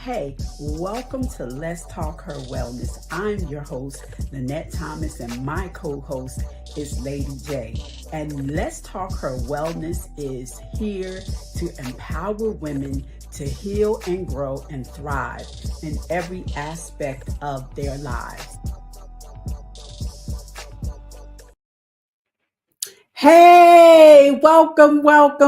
Hey, welcome to Let's Talk Her Wellness. I'm your host, Lynette Thomas, and my co-host is Lady J. And Let's Talk Her Wellness is here to empower women to heal and grow and thrive in every aspect of their lives. Hey, welcome back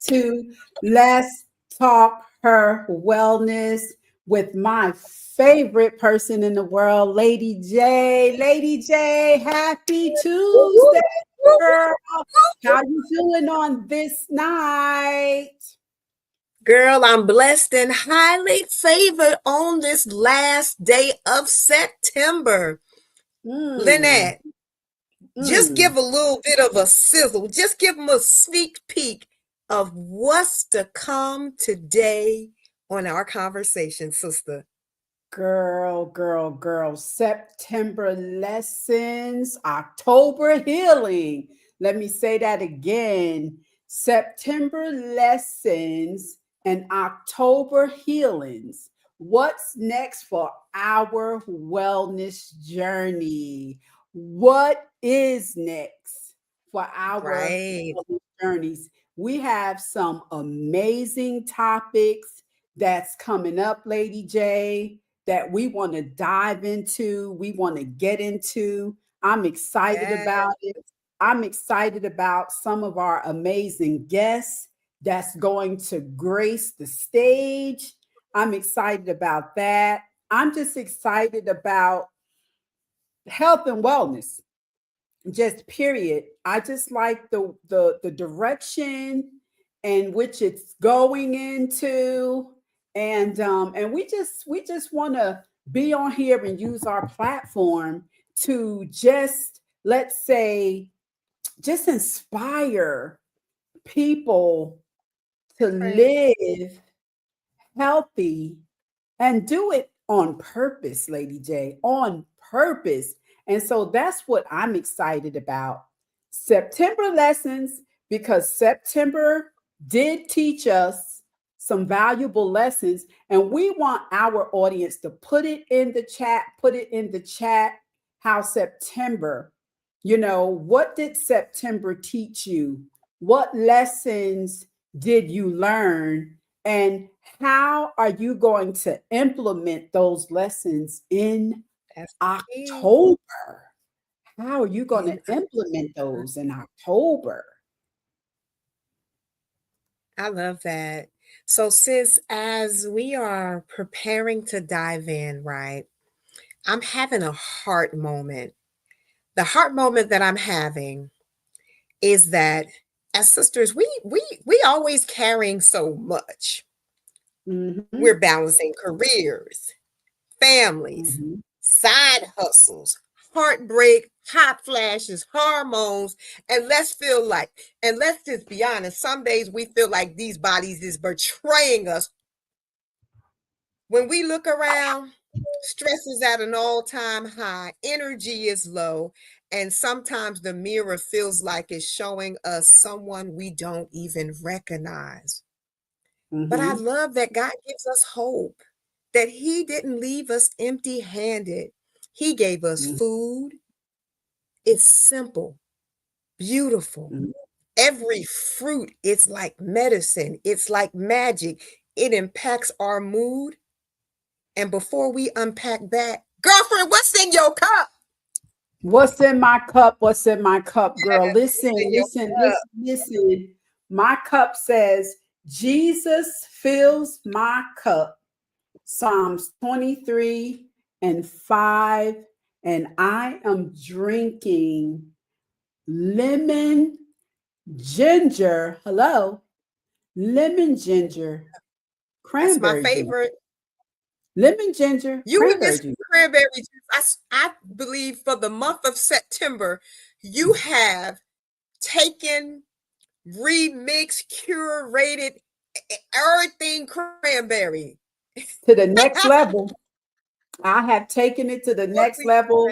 to Let's Talk Her Wellness with my favorite person in the world, Lady J. Lady J, happy Tuesday, girl. How you doing on this night? Girl, I'm blessed and highly favored on this last day of September. Lynette, just give a little bit of a sizzle. Just give them a sneak peek of what's to come today on our conversation, sister. Girl. September lessons, October healing. Let me say that again. September lessons and October healings. What's next for our wellness journey? What is next for our wellness journeys? We have some amazing topics that's coming up, Lady J, that we want to dive into, we want to get into. I'm excited about it. I'm excited about some of our amazing guests that's going to grace the stage. I'm excited about that. I'm just excited about health and wellness. Just period. I just like the direction in which it's going into, and we just want to be on here and use our platform to just, let's say, just inspire people to live healthy and do it on purpose, Lady J, on purpose. And so that's what I'm excited about. September lessons, because September did teach us some valuable lessons, and we want our audience to put it in the chat, how September, what did September teach you? What lessons did you learn? And how are you going to implement those lessons in October? How are you going to implement those in October? I love that. So, sis, as we are preparing to dive in, right, I'm having a heart moment. The heart moment that I'm having is that as sisters, we always carrying so much. Mm-hmm. We're balancing careers, families, Mm-hmm. side hustles, heartbreak, hot flashes, hormones, and let's just be honest, some days we feel like these bodies is betraying us. When we look around, stress is at an all-time high, energy is low, and sometimes the mirror feels like it's showing us someone we don't even recognize. But I love that God gives us hope, that He didn't leave us empty handed. He gave us food. It's simple, beautiful. Every fruit is like medicine, it's like magic. It impacts our mood. And before we unpack that, girlfriend, what's in your cup? What's in my cup? What's in my cup, girl? Listen. My cup says, Jesus fills my cup. Psalms 23 and 5. And I am drinking lemon ginger. Hello. Lemon ginger. That's my Cranberry juice. favorite. Lemon ginger. You and Cranberry this juice. cranberry juice, I believe for the month of September, you have taken, remixed, curated everything cranberry. To the next level. I have taken it to the next level.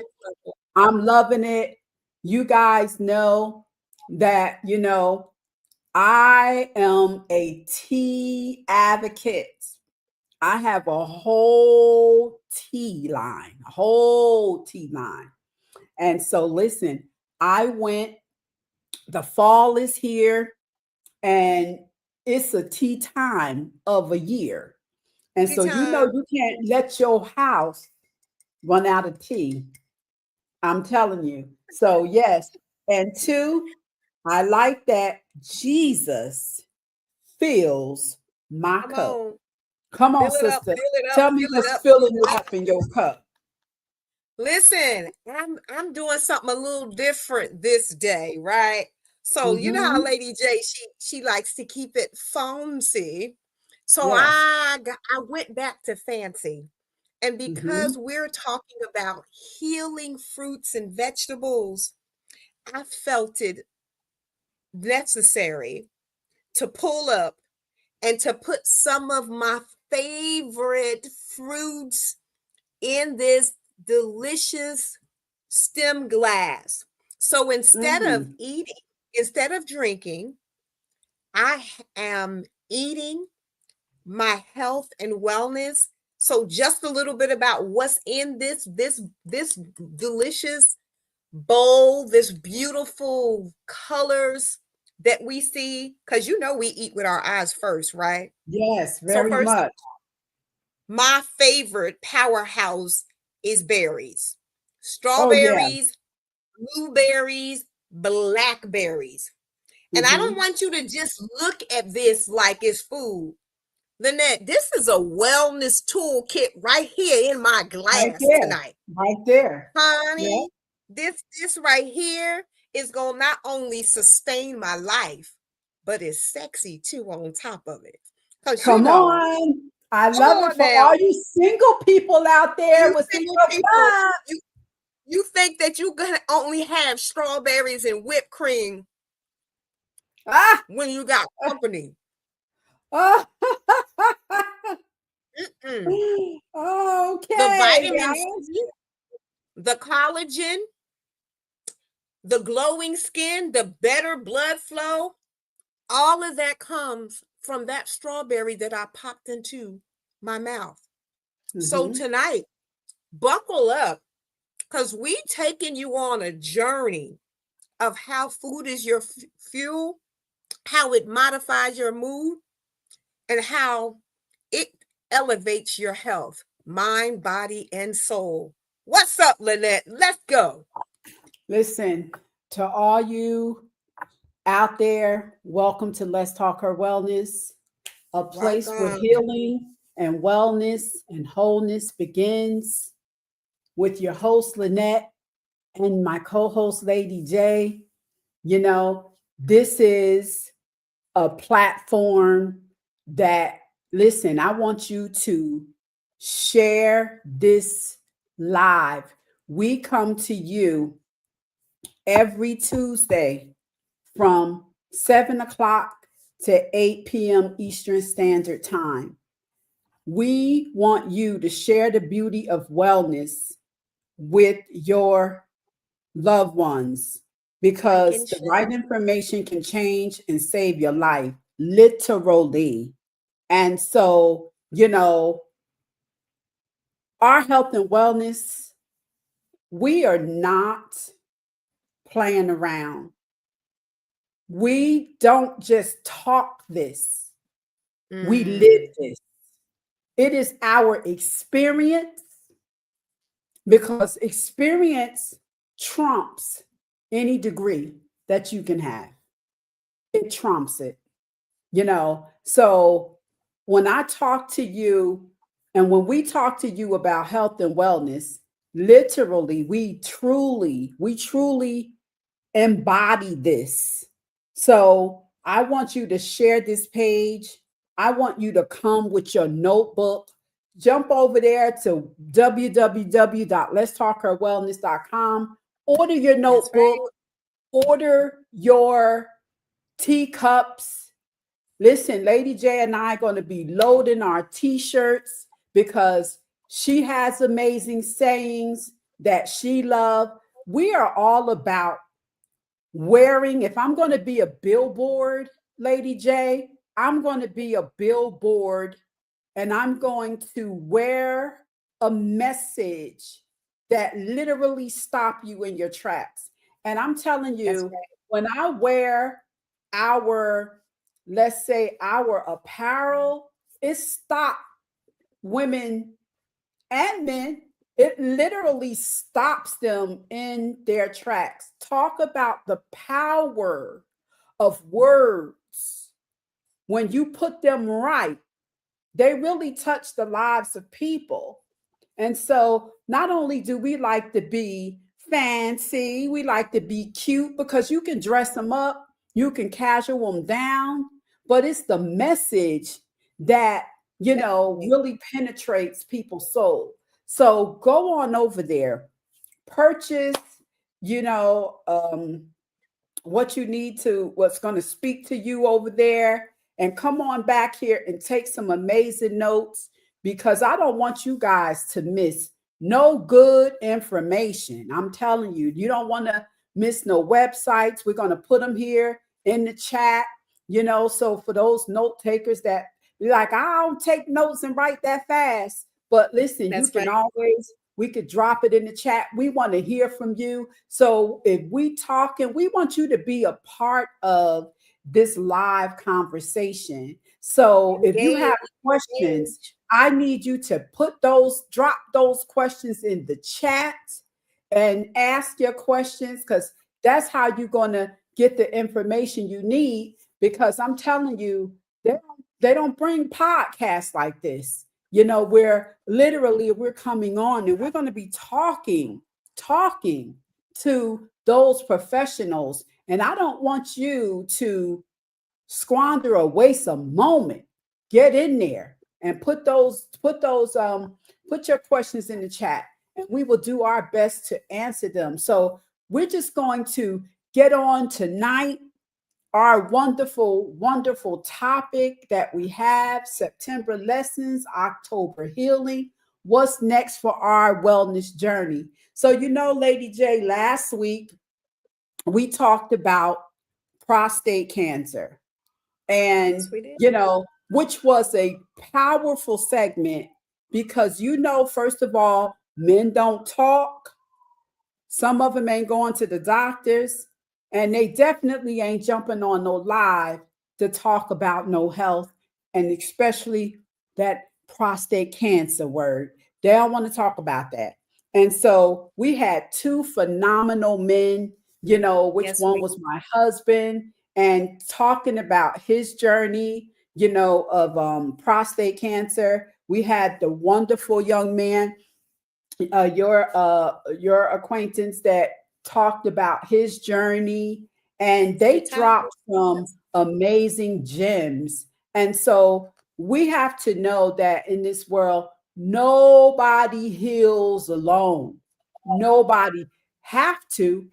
I'm loving it. You guys know that, I am a tea advocate. I have a whole tea line, a whole tea line. And so, listen, I went, the fall is here, and it's a tea time of a year. And so, Anytime. you can't let your house run out of tea. I'm telling you. So, yes. And two, I like that Jesus fills my Come cup. on. Come on, Fill it up, sister. fill it up, Tell me fill it what's up, fill filling it it up. up in your cup. Listen, I'm doing something a little different this day, right? So you know how Mm-hmm. Lady J, she likes to keep it fancy. So Yes. I went back to fancy. And Mm-hmm. because we're talking about healing fruits and vegetables, I felt it necessary to pull up and to put some of my favorite fruits in this delicious stem glass. So Mm. instead of drinking, I am eating my health and wellness. So just a little bit about what's in this delicious bowl, this beautiful colors that we see, because we eat with our eyes first, right? Yes, So very first, much. my favorite powerhouse is berries, Oh, yeah. strawberries, blueberries, blackberries. And I don't Mm-hmm. want you to just look at this like it's food. Lynette, this is a wellness toolkit right here in my Right glass there. tonight. Right there. Yeah. Honey, this right here is going to not only sustain my life, but it's sexy too on top of it. Because Come on. I come love it on for now, all you single people out there you with single single people, cups. you think that you're going to only have strawberries and whipped cream Ah. when you got company. Ah. Mm-mm. The Okay, vitamin C, guys. the collagen, the glowing skin, the better blood flow, all of that comes from that strawberry that I popped into my mouth. So Mm-hmm. tonight, buckle up because we taking you on a journey of how food is your fuel, how it modifies your mood, and how it elevates your health, mind, body, and soul. What's up, Lynette? Let's go. Listen, to all you out there, welcome to Let's Talk Her Wellness, a Rock place where on. healing and wellness and wholeness begins, with your host, Lynette, and my co host, Lady J. This is a platform that, listen, I want you to share this live. We come to you every Tuesday from 7 o'clock to 8 p.m. Eastern Standard Time. We want you to share the beauty of wellness with your loved ones, Like because and the share. right information can change and save your life, literally. And so, our health and wellness, we are not playing around. We don't just talk this, we live Mm, this. It is our experience, because experience trumps any degree that you can have. It trumps it. So when I talk to you, and when we talk to you about health and wellness, literally, we truly embody this. So I want you to share this page. I want you to come with your notebook. Jump over there to www.letstalkherwellness.com. Order your that's notebook, right. order your teacups. Listen, Lady J and I are going to be loading our t-shirts, because she has amazing sayings that she loves. We are all about wearing, if I'm going to be a billboard, Lady J, I'm going to be a billboard and I'm going to wear a message that literally stop you in your tracks. And I'm telling That's you, right. when I wear our, let's say, our apparel, it stopped women and men. It literally stops them in their tracks. Talk about the power of words. When you put them right, they really touch the lives of people. And so, not only do we like to be fancy, we like to be cute because you can dress them up, you can casual them down, but it's the message that, That's right. really penetrates people's soul. So, go on over there, purchase, you know, um, what you need to, what's going to speak to you over there, and come on back here and take some amazing notes because I don't want you guys to miss no good information. I'm telling you, you don't want to miss no websites. We're going to put them here in the chat, so for those note takers that be like, I don't take notes and write that fast. But listen, you That's can right. always, we could drop it in the chat. We want to hear from you. So if we talking, we want you to be a part of this live conversation. So if you have Engage. questions, Engage. I need you to drop those questions in the chat and ask your questions because that's how you're going to get the information you need. Because I'm telling you, they don't bring podcasts like this. Where literally we're coming on and we're going to be talking to those professionals. And I don't want you to squander or waste a moment. Get in there and put your questions in the chat and we will do our best to answer them. So we're just going to get on tonight our wonderful, wonderful topic that we have: September lessons, October healing. What's next for our wellness journey? So, Lady J, last week we talked about prostate cancer, Yes, and, we did. which was a powerful segment because, first of all, men don't talk. Some of them ain't going to the doctors, and they definitely ain't jumping on no live to talk about no health, and especially that prostate cancer word. They don't want to talk about that. And so we had two phenomenal men, which Yes, one we was my husband, and talking about his journey, of prostate cancer. We had the wonderful young man, your acquaintance, that talked about his journey, and they retired. dropped some amazing gems. And so we have to know that in this world, nobody heals alone. Nobody have to.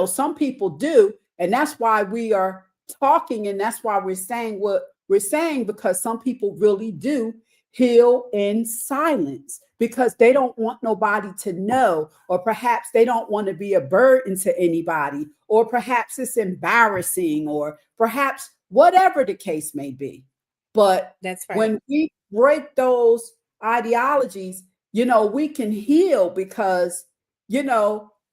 Some people do, and that's why we are talking, and that's why we're saying what we're saying, because some people really do heal in silence because they don't want nobody to know, or perhaps they don't want to be a burden to anybody, or perhaps it's embarrassing, or perhaps whatever the case may be. But That's right. when we break those ideologies, we can heal because,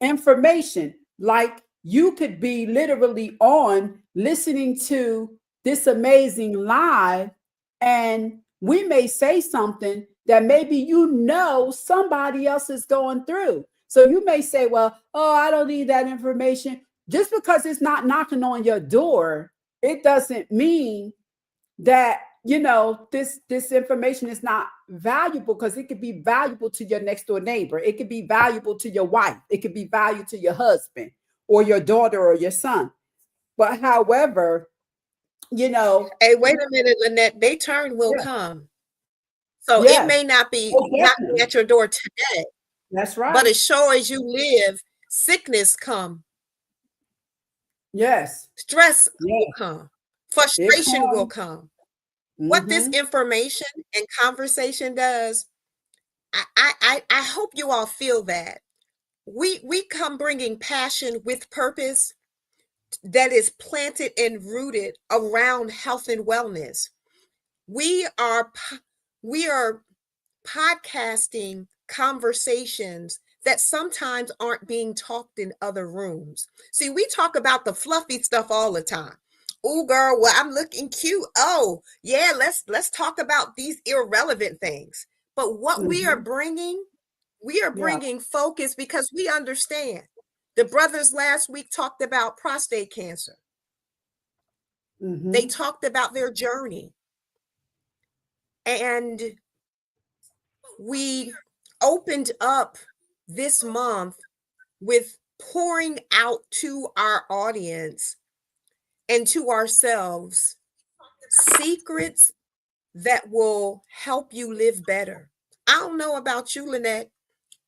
information, like you could be literally on listening to this amazing live, and we may say something that maybe somebody else is going through. So you may say, well, oh, I don't need that information. Just because it's not knocking on your door, it doesn't mean that this information is not valuable, because it could be valuable to your next door neighbor. It could be valuable to your wife. It could be valuable to your husband or your daughter or your son. But however, Hey, wait a minute, Lynette. They turn will yeah, come. So it yes, may not be oh, knocking definitely, at your door today, that's but right, as sure as you live, sickness come, yes, stress will yes, come, it frustration will comes. come. What this Mm-hmm. information and conversation does, I hope you all feel that. We come bringing passion with purpose that is planted and rooted around health and wellness. We are podcasting conversations that sometimes aren't being talked in other rooms. See, we talk about the fluffy stuff all the time. Oh, girl, well, I'm looking cute. Oh, yeah, let's talk about these irrelevant things. But what we are Yeah. bringing focus because we understand. The brothers last week talked about prostate cancer. They talked about their journey. And we opened up this month with pouring out to our audience and to ourselves secrets that will help you live better. I don't know about you, Lynette.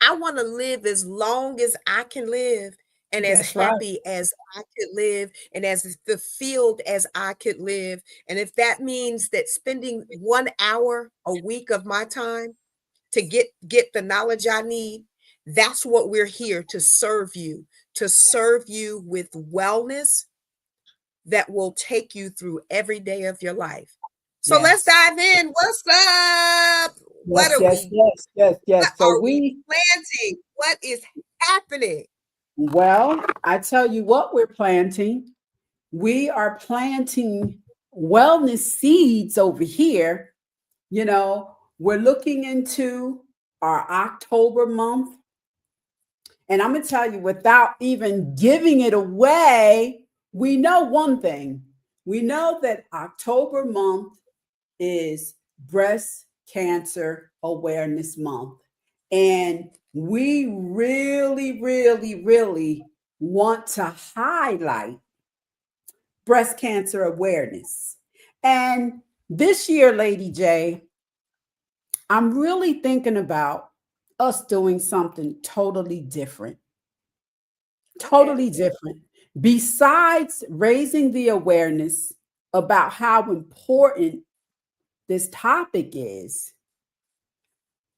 I want to live as long as I can live and as That's right. happy as I could live and as fulfilled as I could live. And if that means that spending 1 hour a week of my time to get the knowledge I need, that's what we're here to serve you with wellness that will take you through every day of your life. So let's Yes. dive in. What's up? What Yes, are yes, we yes, yes, what yes. So are we planting? What is happening? well, I tell you what we're planting. We are planting wellness seeds over here. We're looking into our October month. And I'm going to tell you, without even giving it away, we know one thing. We know that October month is Breast Cancer Awareness Month. And we really, really, really want to highlight breast cancer awareness. And this year, Lady J, I'm really thinking about us doing something totally different. Okay. Totally different. Besides raising the awareness about how important this topic is,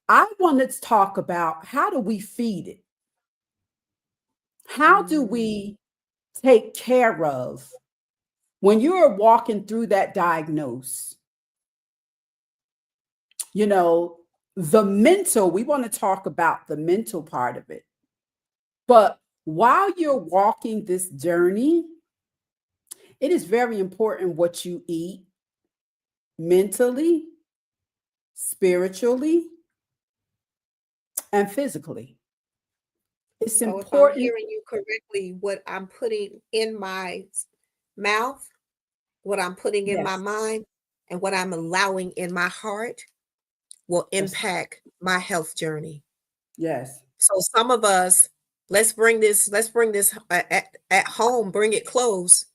I wanted to talk about how do we feed it? How do we take care of when you're walking through that diagnose? You know, we want to talk about the mental part of it. But while you're walking this journey, it is very important what you eat mentally, spiritually, and physically. It's So if I'm important. hearing you correctly, what I'm putting in my mouth, what I'm putting in my Yes. mind, and what I'm allowing in my heart will Yes. impact my health journey. Yes. So some of us, let's bring this at home, bring it close,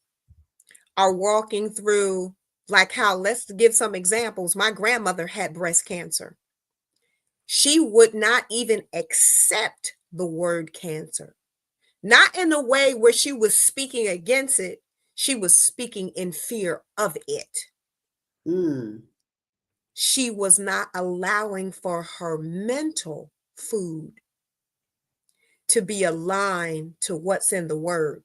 are walking through like how, let's give some examples. My grandmother had breast cancer. She would not even accept the word cancer. Not in a way where she was speaking against it, she was speaking in fear of it. Mm. She was not allowing for her mental food to be aligned to what's in the word.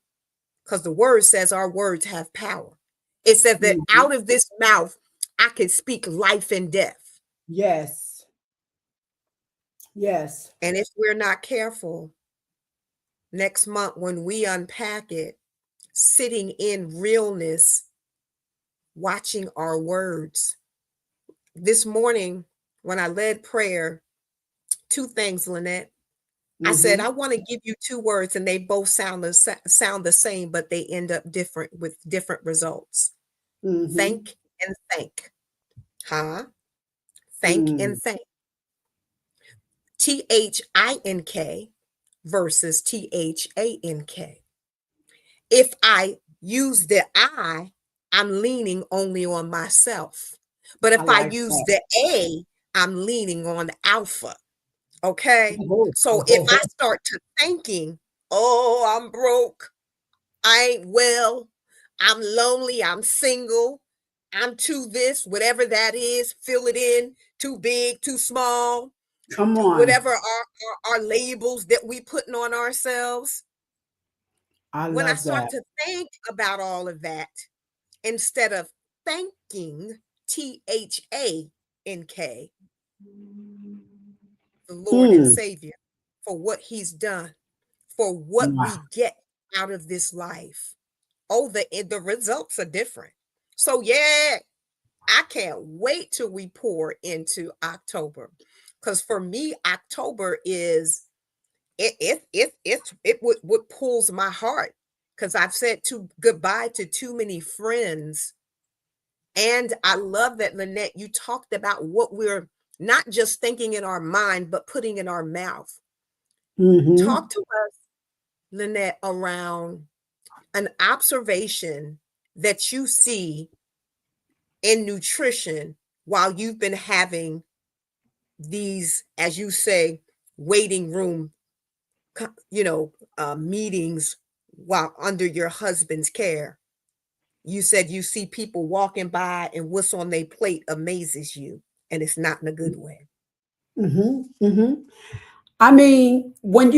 Because the word says our words have power. It says that Mhm. out of this mouth, I can speak life and death. Yes. Yes. And if we're not careful, next month when we unpack it, sitting in realness, watching our words. This morning, when I led prayer, two things, Lynette. I said, I Hmm. want to give you two words, and they both sound the same, but they end up different with different results. Hmm. Thank and thank. Huh? Thank and Mm. thank. THINK versus THANK. If I use the I'm leaning only on myself. But I if I like use that. the I'm leaning on alpha. Okay. Oh, So if I oh, start to thinking, oh, I'm broke, I ain't well, I'm lonely, I'm single, I'm too this, whatever that is, fill it in, too big, too small, come on. whatever our labels that we putting on ourselves. I When I love start that. to think about all of that, instead of thanking, THANK, the Lord and Hmm. Savior, for what He's done, for what Wow. we get out of this life. Oh, the results are different. So yeah, I can't wait till we pour into October. Because for me, October is what pulls my heart. Because I've said goodbye to too many friends. And I love that, Lynette, you talked about what we're not just thinking in our mind, but putting in our mouth. Mm-hmm. Talk to us, Lynette, around an observation that you see in nutrition while you've been having these, as you say, waiting room, meetings while under your husband's care. You said you see people walking by and what's on their plate amazes you, and it's not in a good way. Mm-hmm. Mm-hmm. I mean, when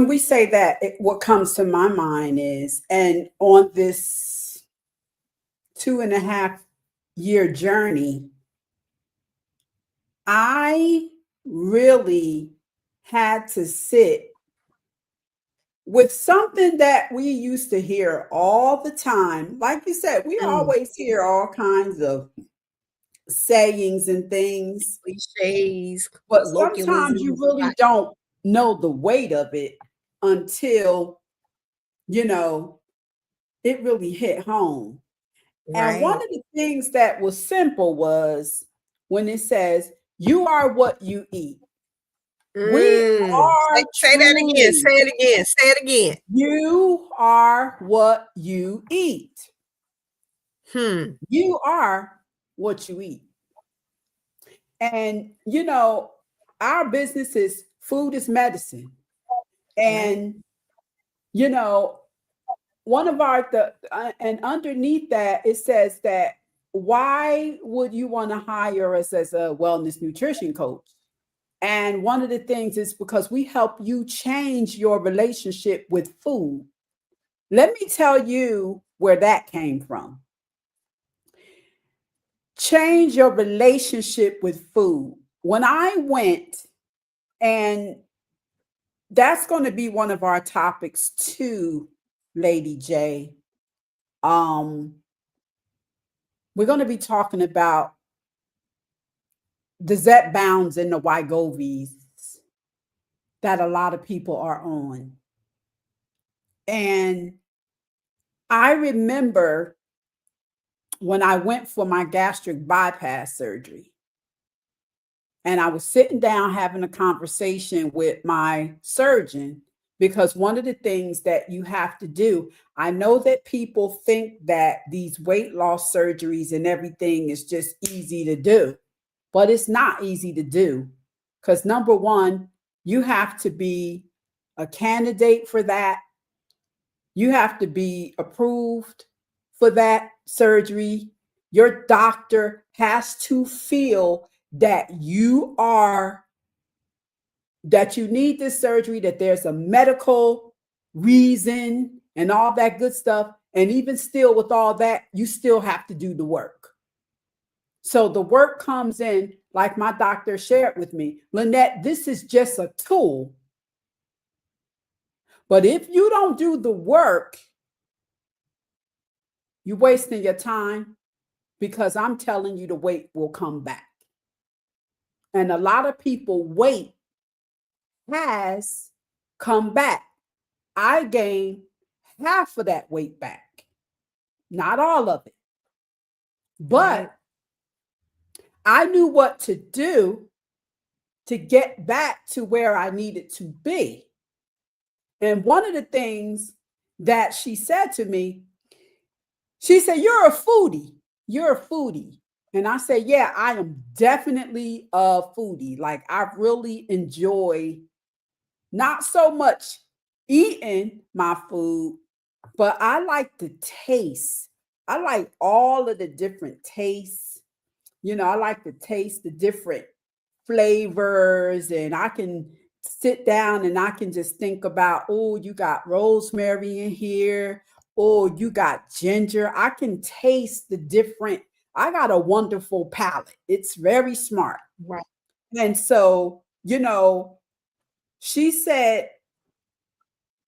we say that, what comes to my mind is, and on this 2.5 year journey, I really had to sit with something that we used to hear all the time. Like you said, we Mm, always hear all kinds of sayings and things, cliches, but sometimes you colloquialisms, really right? don't know the weight of it until, you know, it really hit home. And one Right. of the things that was simple was when it says, "You are what you eat." We Say, are say that again. truly, Say it again. Say it again. you are what you eat. Hmm. You are what you eat. And, our business is food is medicine. Right. And, you know, one of and underneath that, it says that why would you want to hire us as a wellness nutrition coach? And one of the things is because we help you change your relationship with food. Let me tell you where that came from. Change your relationship with food. When I went, and that's going to be one of our topics too, Lady J. Um, we're going to be talking about the Zep bounds and the Wygovies that a lot of people are on. And I remember when I went for my gastric bypass surgery, and I was sitting down having a conversation with my surgeon, because one of the things that you have to do, I know that people think that these weight loss surgeries and everything is just easy to do, but it's not easy to do. Because number one, you have to be a candidate for that. You have to be approved for that surgery. Your doctor has to feel that you need this surgery, that there's a medical reason and all that good stuff. And even still, with all that, you still have to do the work. So the work comes in, like my doctor shared with me, Lynette, this is just a tool. But if you don't do the work, you're wasting your time, because I'm telling you the weight will come back. And a lot of people weight has come back. I gained half of that weight back, not all of it. Right. But I knew what to do to get back to where I needed to be. And one of the things that she said to me, she said, "You're a foodie. You're a foodie." And I said, "Yeah, I am definitely a foodie. Like, I really enjoy not so much eating my food, but I like the taste. I like all of the different tastes. I like to taste the different flavors, and I can sit down and I can just think about, oh, you got rosemary in here. Oh, you got ginger. I can taste the different. I got a wonderful palate. It's very smart. Right. And so, she said,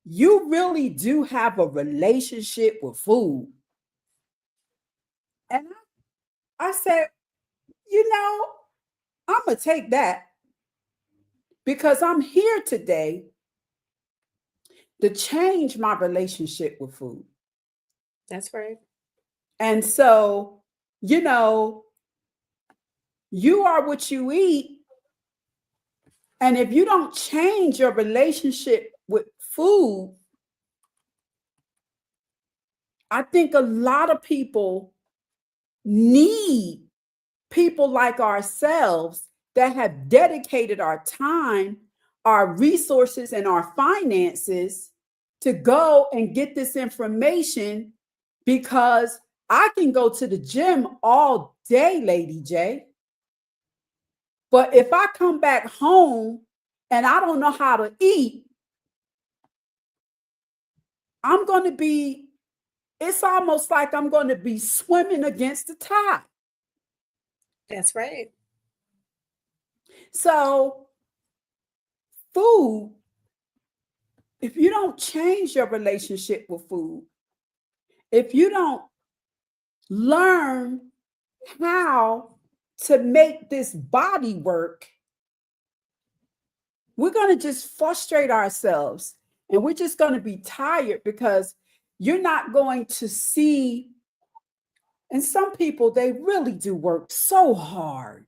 you really do have a relationship with food. And I said, I'm going to take that because I'm here today to change my relationship with food. That's right. And so, you are what you eat. And if you don't change your relationship with food, I think a lot of people need people like ourselves that have dedicated our time, our resources, and our finances to go and get this information, because I can go to the gym all day, Lady J. But if I come back home and I don't know how to eat, it's almost like I'm going to be swimming against the tide. That's right. So, food, if you don't change your relationship with food, if you don't learn how to make this body work, we're going to just frustrate ourselves and we're just going to be tired because you're not going to see. And some people, they really do work so hard.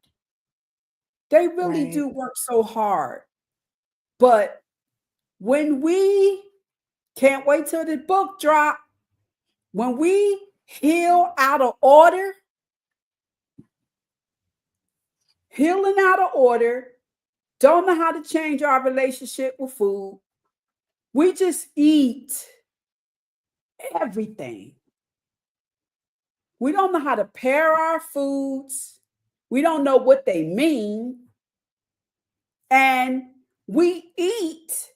They really Right. do work so hard. But when we can't wait till the book drop, when we heal out of order, healing out of order, don't know how to change our relationship with food, we just eat everything. We don't know how to pair our foods. We don't know what they mean. And we eat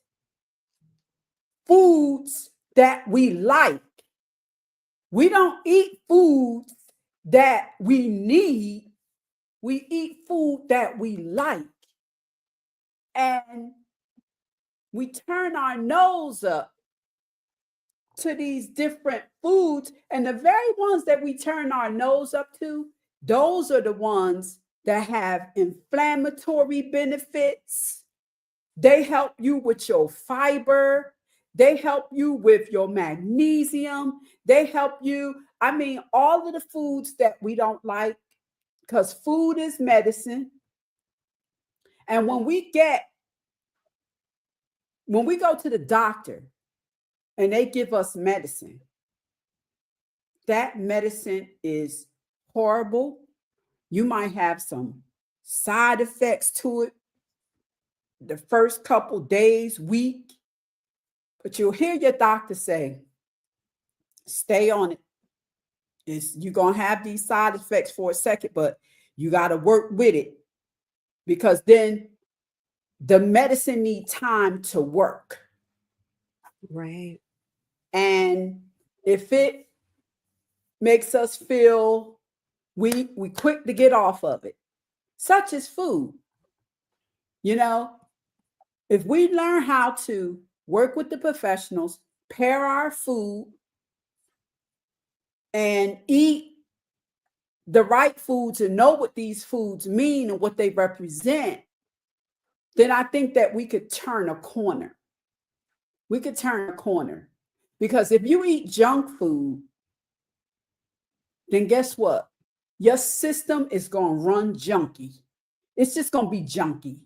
foods that we like. We don't eat foods that we need. We eat food that we like. And we turn our nose up to these different foods. And the very ones that we turn our nose up to, those are the ones that have inflammatory benefits. They help you with your fiber. They help you with your magnesium. They help you. All of the foods that we don't like, because food is medicine. And when we go to the doctor and they give us medicine, that medicine is horrible. You might have some side effects to it the first couple days, week, but you'll hear your doctor say, stay on it. You're going to have these side effects for a second, but you got to work with it, because then the medicine needs time to work. Right. And if it makes us feel we quick to get off of it, such as food, if we learn how to work with the professionals, pair our food, and eat the right foods and know what these foods mean and what they represent, then I think that we could turn a corner. We could turn a corner. Because if you eat junk food, then guess what? Your system is going to run junky. It's just going to be junky.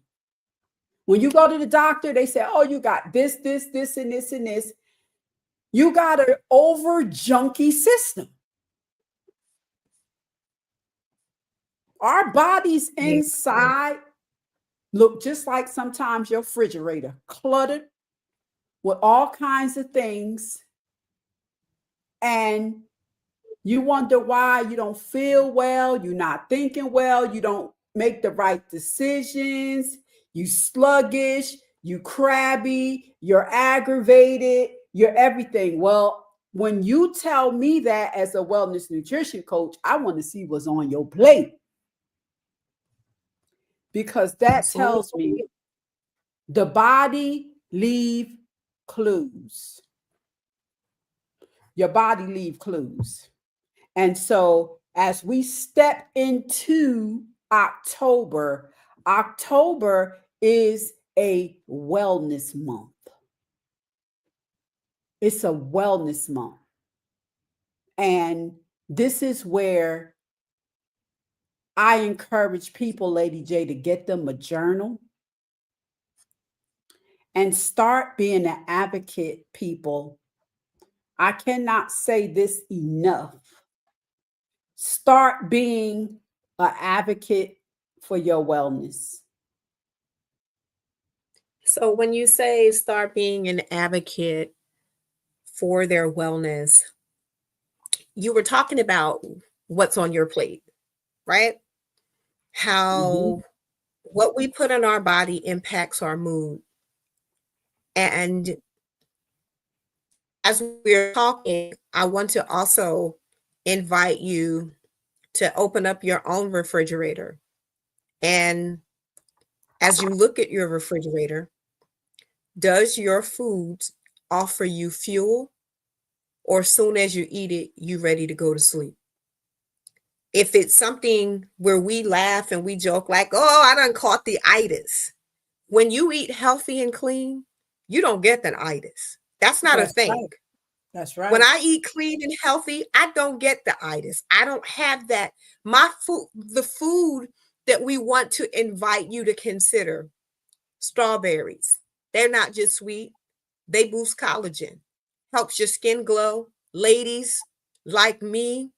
When you go to the doctor, they say, oh, you got this, this, this, and this, and this. You got an over junky system. Our bodies inside look just like sometimes your refrigerator, cluttered with all kinds of things. And you wonder why you don't feel well, you're not thinking well, you don't make the right decisions, you sluggish, you crabby, you're aggravated, you're everything. Well, when you tell me that as a wellness nutrition coach, I want to see what's on your plate, because that tells Absolutely. me the body leave clues. Your body leave clues. And so as we step into October, October is a wellness month. It's a wellness month. And this is where I encourage people, Lady J, to get them a journal and start being an advocate, people. I cannot say this enough. Start being an advocate for your wellness. So when you say start being an advocate for their wellness, you were talking about what's on your plate, right? How what we put in our body impacts our mood. And as we're talking, I want to also invite you to open up your own refrigerator. And as you look at your refrigerator, does your food offer you fuel, or soon as you eat it, you ready to go to sleep? If it's something where we laugh and we joke like, oh, I done caught the itis. When you eat healthy and clean, you don't get the itis. That's not a That's thing. right. That's right. When I eat clean and healthy, I don't get the itis. I don't have that. My food, the food that we want to invite you to consider, strawberries. They're not just sweet, they boost collagen, helps your skin glow. Ladies like me,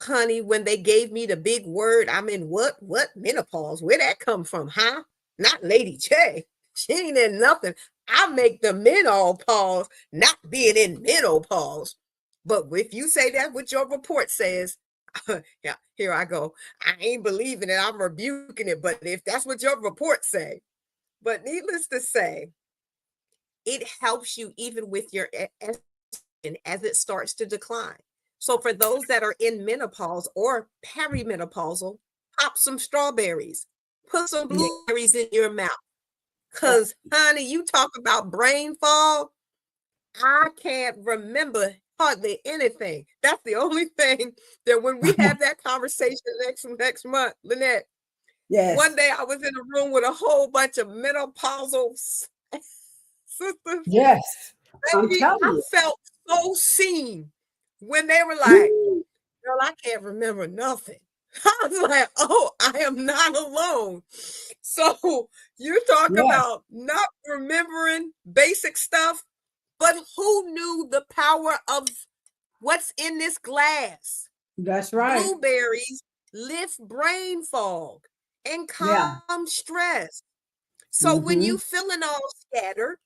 honey, when they gave me the big word, I'm in what menopause? Where that come from, huh? Not Lady J. She ain't in nothing. I make the men all pause, not being in menopause. But if you say that's what your report says, yeah, here I go. I ain't believing it. I'm rebuking it. But if that's what your report say, but needless to say, it helps you even with your estrogen as it starts to decline. So for those that are in menopause or perimenopausal, pop some strawberries, put some blueberries in your mouth. Because, honey, you talk about brain fog. I can't remember hardly anything. That's the only thing that when we have that conversation next month, Lynette, Yes. one day I was in a room with a whole bunch of menopausal sisters. Yes. I'm Baby, telling I you. felt so seen when they were like, girl, I can't remember nothing. I was like, oh, I am not alone. So you talk about not remembering basic stuff, but who knew the power of what's in this glass? That's right. Blueberries lift brain fog and calm stress. So when you feeling all scattered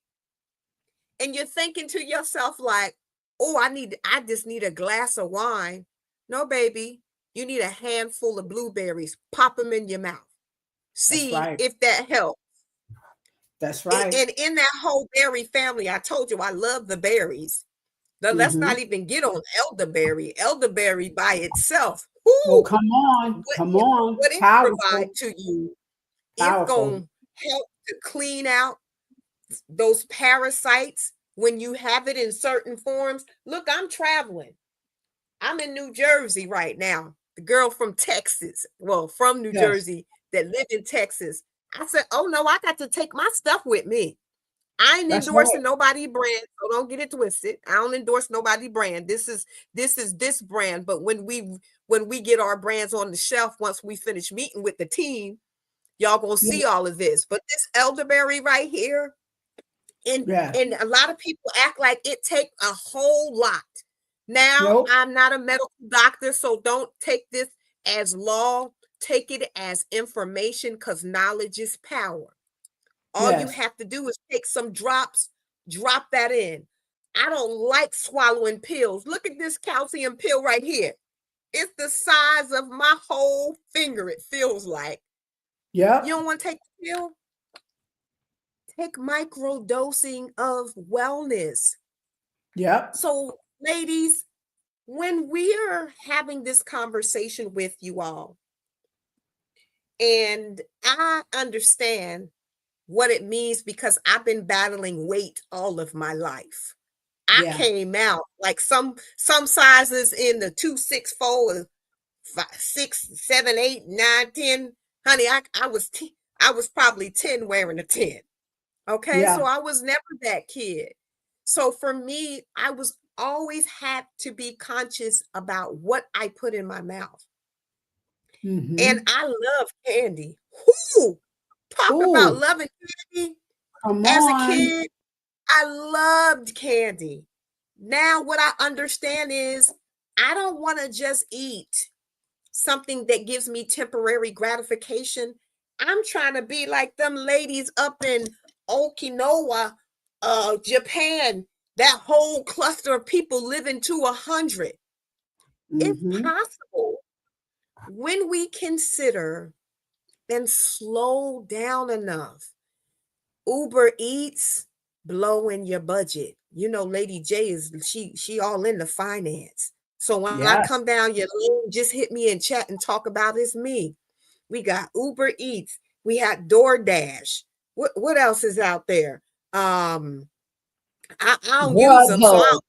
and you're thinking to yourself like, oh, I just need a glass of wine. No, baby, you need a handful of blueberries. Pop them in your mouth. See if that helps. That's right. And in that whole berry family, I told you I love the berries. Let's not even get on elderberry. Elderberry by itself. Oh, come on. Come on. What it provide to you, it's going to help to clean out those parasites when you have it in certain forms. Look, I'm traveling. I'm in New Jersey right now. The girl from Texas, well, from New Jersey that live in Texas. I said, oh no, I got to take my stuff with me. I ain't endorsing nobody brand, so don't get it twisted. I don't endorse nobody brand. This is this brand. But when we get our brands on the shelf, once we finish meeting with the team, y'all gonna see all of this. But this elderberry right here, and a lot of people act like it take a whole lot. Now, I'm not a medical doctor, so don't take this as law. Take it as information, because knowledge is power. All you have to do is take some drops, drop that in. I don't like swallowing pills. Look at this calcium pill right here. It's the size of my whole finger, it feels like. You don't want to take the pill? take micro dosing of wellness. Yep. So, ladies, when we are having this conversation with you all, and I understand what it means because I've been battling weight all of my life. I Yeah. came out like some sizes in the 264, 6, 7, 8, 9, 10. Honey, I was probably 10 wearing a 10. Okay, so Yeah. I was never that kid. So for me, I was always had to be conscious about what I put in my mouth. And Mm-hmm. I love candy. Whoo! Talk about Ooh, loving candy. come As a on. kid, I loved candy. Now, what I understand is I don't want to just eat something that gives me temporary gratification. I'm trying to be like them ladies up in Okinawa, Japan, that whole cluster of people living to 100. If Mm-hmm. possible, when we consider and slow down enough, Uber Eats blowing your budget. You know, Lady J is she all in the finance. So when I Yes. come down your lane, just hit me in chat and talk about it's me. We got Uber Eats. We had DoorDash. What else is out there? I don't use them, so I Grubhub. don't,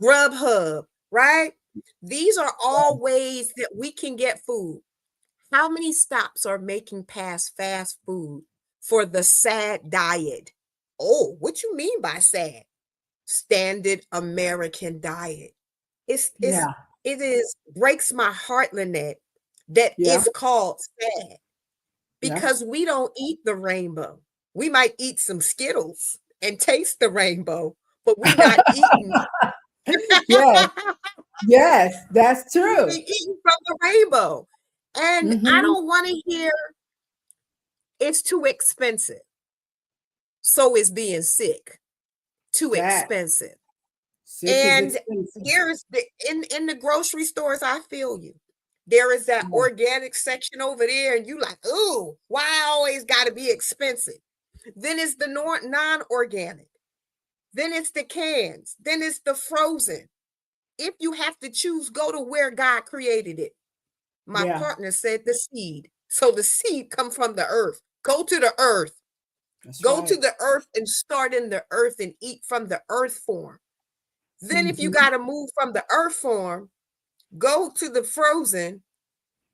Grubhub, right? These are all ways that we can get food. How many stops are making past fast food for the sad diet? Oh, what you mean by sad? Standard American diet. It's Yeah. it is breaks my heart, Lynette, that Yeah. it's called sad Yeah. because we don't eat the rainbow. We might eat some Skittles and taste the rainbow, but we not eating. Yes. Yes. That's We true. ain't eating from the rainbow. And I Mm-hmm. don't want to hear it's too expensive. So is being sick. Too That expensive. sick is And expensive. here's the in the grocery stores, I feel you. There is that Yeah. organic section over there, and you like, ooh, why I always gotta be expensive? Then it's the non-organic. Then it's the cans. Then it's the frozen. If you have to choose, go to where God created it. My Yeah. partner said the seed. So the seed come from the earth. Go to the earth. That's Go to right. the earth and start in the earth and eat from the earth form. Then, if you Mm-hmm. got to move from the earth form, go to the frozen,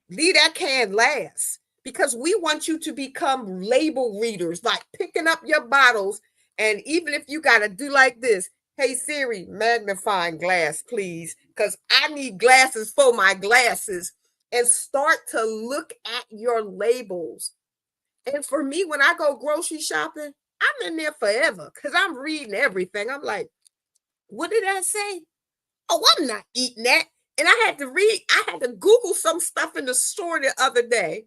leave that can last because we want you to become label readers, like picking up your bottles. And even if you got to do like this, hey Siri, magnifying glass, please, because I need glasses for my glasses, and start to look at your labels. And for me, when I go grocery shopping, I'm in there forever because I'm reading everything. I'm like, what did I say? Oh, I'm not eating that. And I had to Google some stuff in the store the other day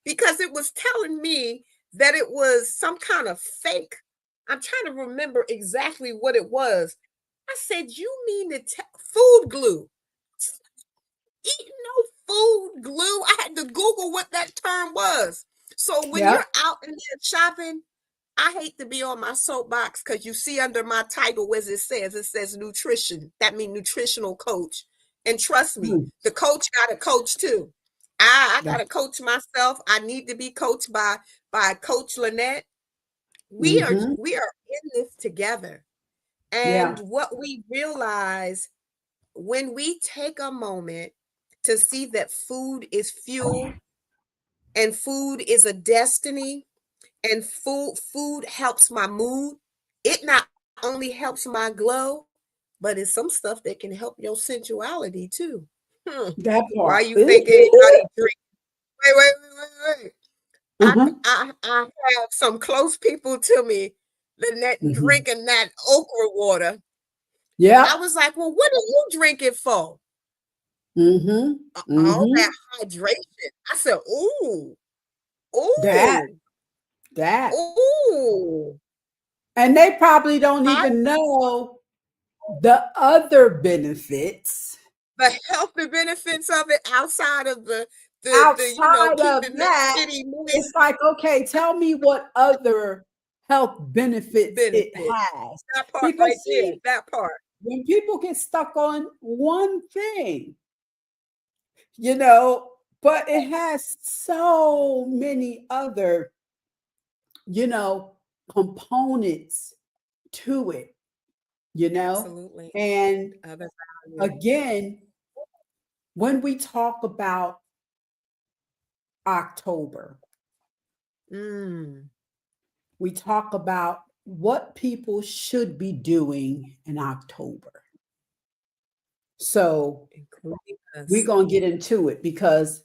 because it was telling me that it was some kind of fake. I'm trying to remember exactly what it was. I said, you mean the food glue? Eating no food glue. I had to Google what that term was. So when Yep. you're out in there shopping, I hate to be on my soapbox because you see under my title, as it says nutrition. That means nutritional coach. And trust me, Mm. the coach got a coach too. I got That- to coach myself. I need to be coached by Coach Lynette. mhm. We are in this together. And Yeah. what we realize when we take a moment to see that food is fuel and food is a destiny and food helps my mood. It not only helps my glow, but it's some stuff that can help your sensuality too. Hmm. That Why part. you think anybody drink? Wait. Uh-huh. I have some close people to me that Mhm. drinking that okra water. I Yep. was like, well, what are you drinking for? Mhm. All that Mhm. hydration. I said, That ooh, that. ooh. And they probably don't Hot even know the other benefits the healthy benefits of it outside of the outside of keeping the that. titty moist. It's like, okay, tell me what other health benefits it has. That part Because right there, see, that part. when people get stuck on one thing, you know, but it has so many other, you know, components to it, you know. Absolutely. And Other value. again, when we talk about October, we talk about what people should be doing in October. So Including we're us. going to get into it because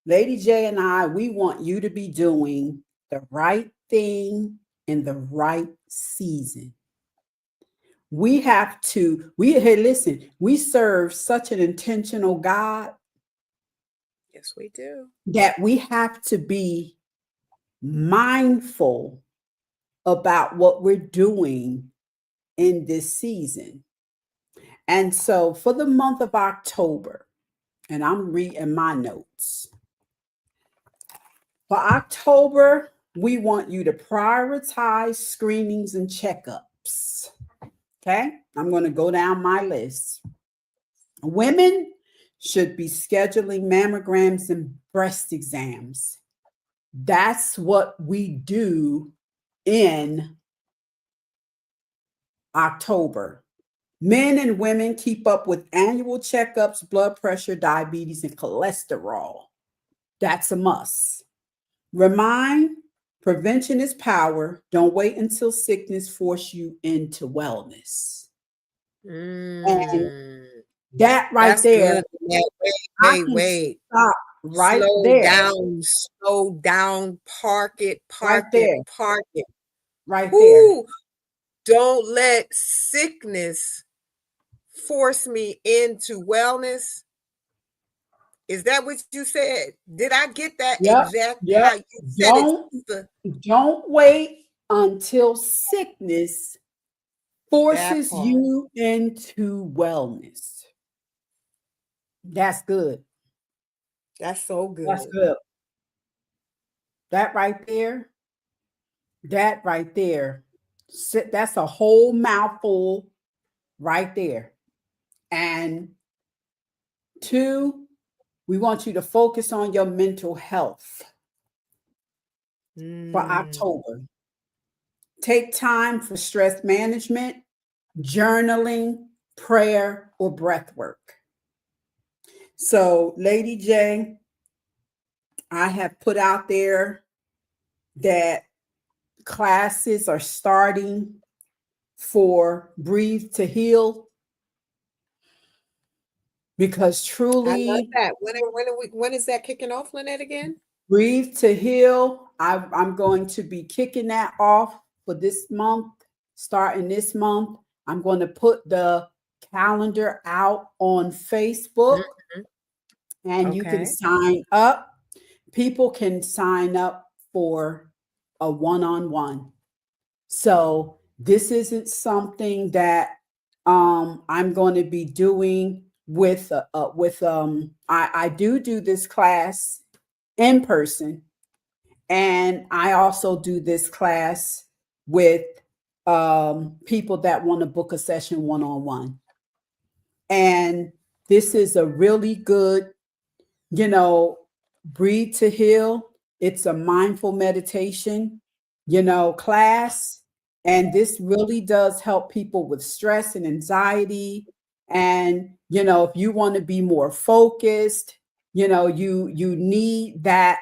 Lady J and I, we want you to be doing the right thing in the right season. We have to, hey, listen, we serve such an intentional God Yes, we do. that we have to be mindful about what we're doing in this season. And so for the month of October, and I'm reading my notes. For October, we want you to prioritize screenings and checkups. Okay, I'm going to go down my list. Women should be scheduling mammograms and breast exams. That's what we do in October. Men and women keep up with annual checkups, blood pressure, diabetes, and cholesterol. That's a must. Remind, prevention is power. Don't wait until sickness force you into wellness. And that right That's there, good. Wait, I wait, can wait. stop right Slow there, down, park it, right park it, there, park it. right there. Whoo! Don't let sickness force me into wellness. Is that what you said? Did I get that Yep, exact yep. how you said it? Don't wait until sickness That forces part. you into wellness. That's good. That's so That's good. good. That right there, that right there, that's a whole mouthful right there. And two, we want you to focus on your mental health for October. Take time for stress management, journaling, prayer, or breath work. So, Lady J, I have put out there that classes are starting for Breathe to Heal because I love truly, that. When is that kicking off, Lynette, again? Breathe to Heal, I'm going to be kicking that off for this month, starting this month. I'm going to put the calendar out on Facebook and you can Okay. sign up. People can sign up for a one-on-one. So this isn't something that I'm going to be doing with I do this class in person, and I also do this class with people that want to book a session one-on-one. And this is a really good, you know, Breathe to Heal. It's a mindful meditation, you know, class. And this really does help people with stress and anxiety. And, you know, if you want to be more focused, you know, you need that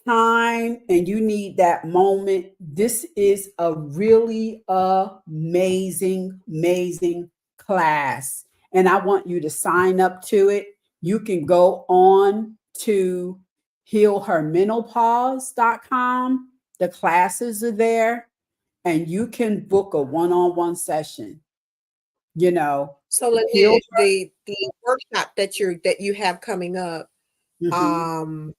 time and you need that moment. This is a really amazing class. And I want you to sign up to it. You can go on to healhermenopause.com. The classes are there and you can book a one-on-one session. You know, So heal. Lynette, the workshop that you have coming up, Mhm.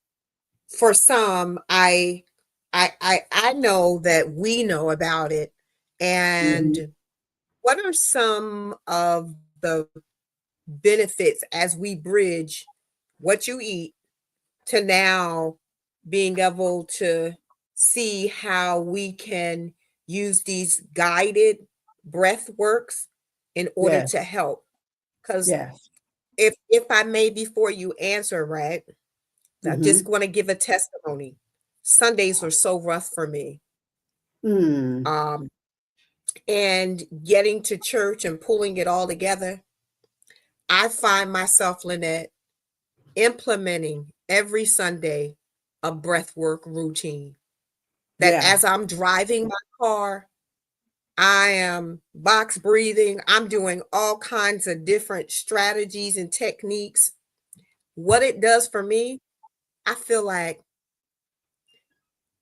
for some, I know that we know about it. Mhm. And what are some of the benefits as we bridge what you eat to now being able to see how we can use these guided breath works in order to Yes. help. Because Yes. if I may, before you answer, right, I just Mm-hmm. want to give a testimony. Sundays are so rough for me. Mm. Um, and getting to church and pulling it all together, I find myself, Lynette, implementing every Sunday a breath work routine. That Yeah. as I'm driving my car, I am box breathing. I'm doing all kinds of different strategies and techniques. What it does for me, I feel like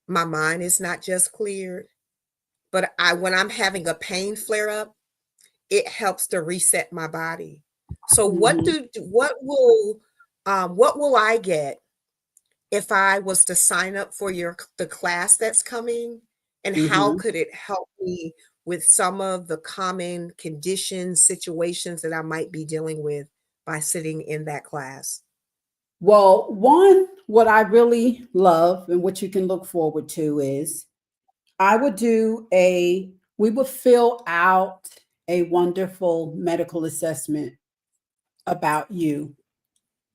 my mind is not just cleared, but when I'm having a pain flare up, it helps to reset my body. So Mm-hmm. what will I get if I was to sign up for the class that's coming, and how Mm-hmm. could it help me with some of the common conditions, situations that I might be dealing with by sitting in that class? Well, one, what I really love and what you can look forward to is we would fill out a wonderful medical assessment about you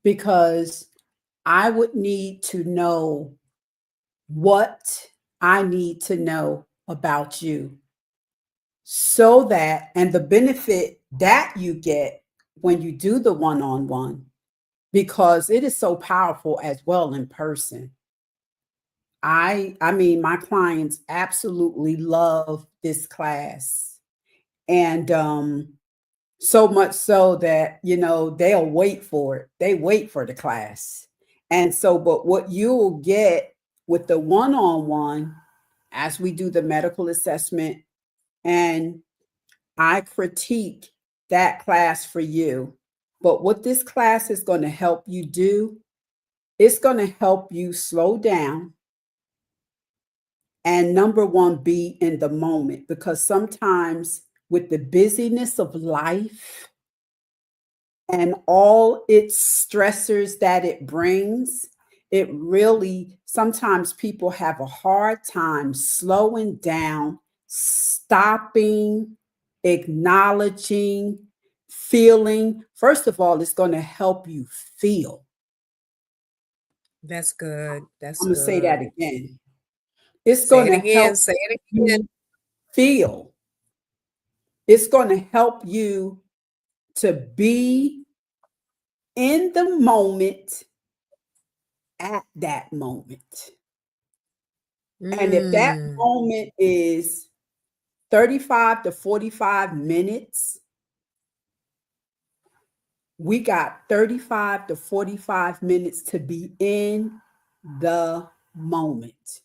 because I would need to know what I need to know about you so that, and the benefit that you get when you do the one on one, because it is so powerful as well in person. I mean, my clients absolutely love this class. And so much so that, they'll wait for it. They wait for the class. And so, but what you'll get with the one-on-one, as we do the medical assessment and I critique that class for you. But what this class is going to help you do, it's going to help you slow down and number one, be in the moment, because sometimes with the busyness of life and all its stressors that it brings, it really, sometimes people have a hard time slowing down, stopping, acknowledging, feeling. First of all, it's going to help you feel. That's good. I'm That's going to say that good. again. It's Say going it to again. help Say it again. you feel. It's going to help you to be in the moment at that moment. And if that Mm, moment is 35 to 45 minutes, we got 35 to 45 minutes to be in the moment,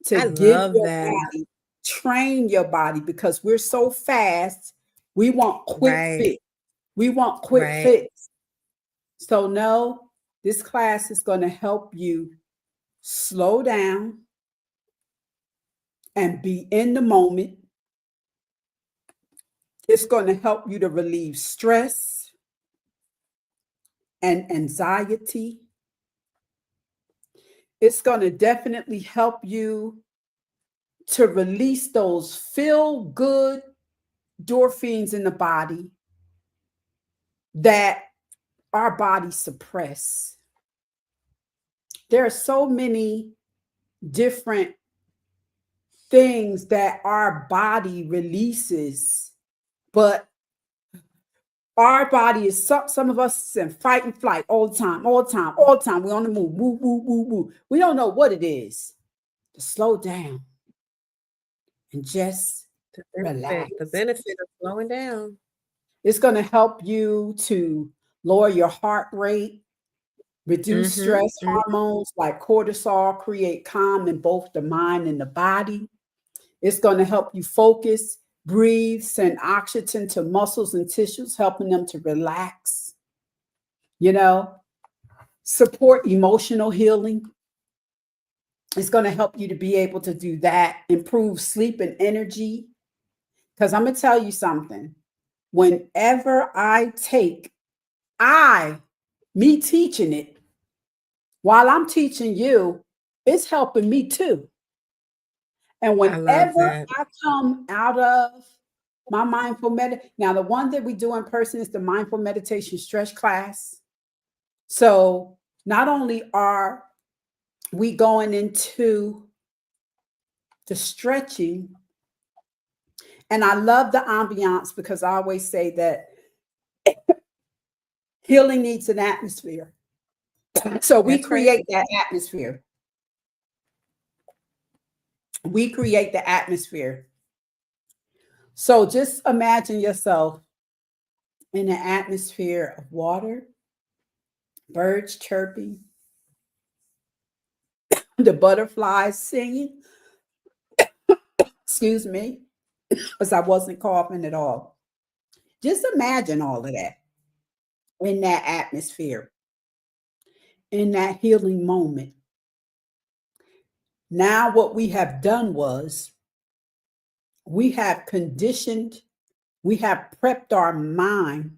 to I give love your that. body, train your body, because we're so fast. We want quick Right. fix. We want quick Right. fix. So, no, this class is going to help you slow down and be in the moment. It's going to help you to relieve stress and anxiety. It's going to definitely help you to release those feel good endorphins in the body that our bodies suppress. There are so many different things that our body releases, but our body is some of us is in fight and flight all the time, all the time, all the time. We're on the move, woo, woo, woo, woo. We don't know what it is. To slow down and just The relax. benefit of slowing down. It's going to help you to lower your heart rate, reduce Mm-hmm. stress hormones like cortisol, create calm in both the mind and the body. It's going to help you focus, breathe, send oxygen to muscles and tissues, helping them to relax, you know, support emotional healing. It's going to help you to be able to do that, improve sleep and energy. Because I'm going to tell you something. Whenever me teaching it, while I'm teaching you, it's helping me too. And I love whenever that. I come out of my mindful now the one that we do in person is the mindful meditation stretch class. So not only are we going into the stretching, and I love the ambiance because I always say that healing needs an atmosphere. So we That's right. create that atmosphere. We create the atmosphere. So just imagine yourself in an atmosphere of water, birds chirping, the butterflies singing. Excuse me, because I wasn't coughing at all. Just imagine all of that in that atmosphere, in that healing moment. Now, what we have done was we have conditioned, we have prepped our mind,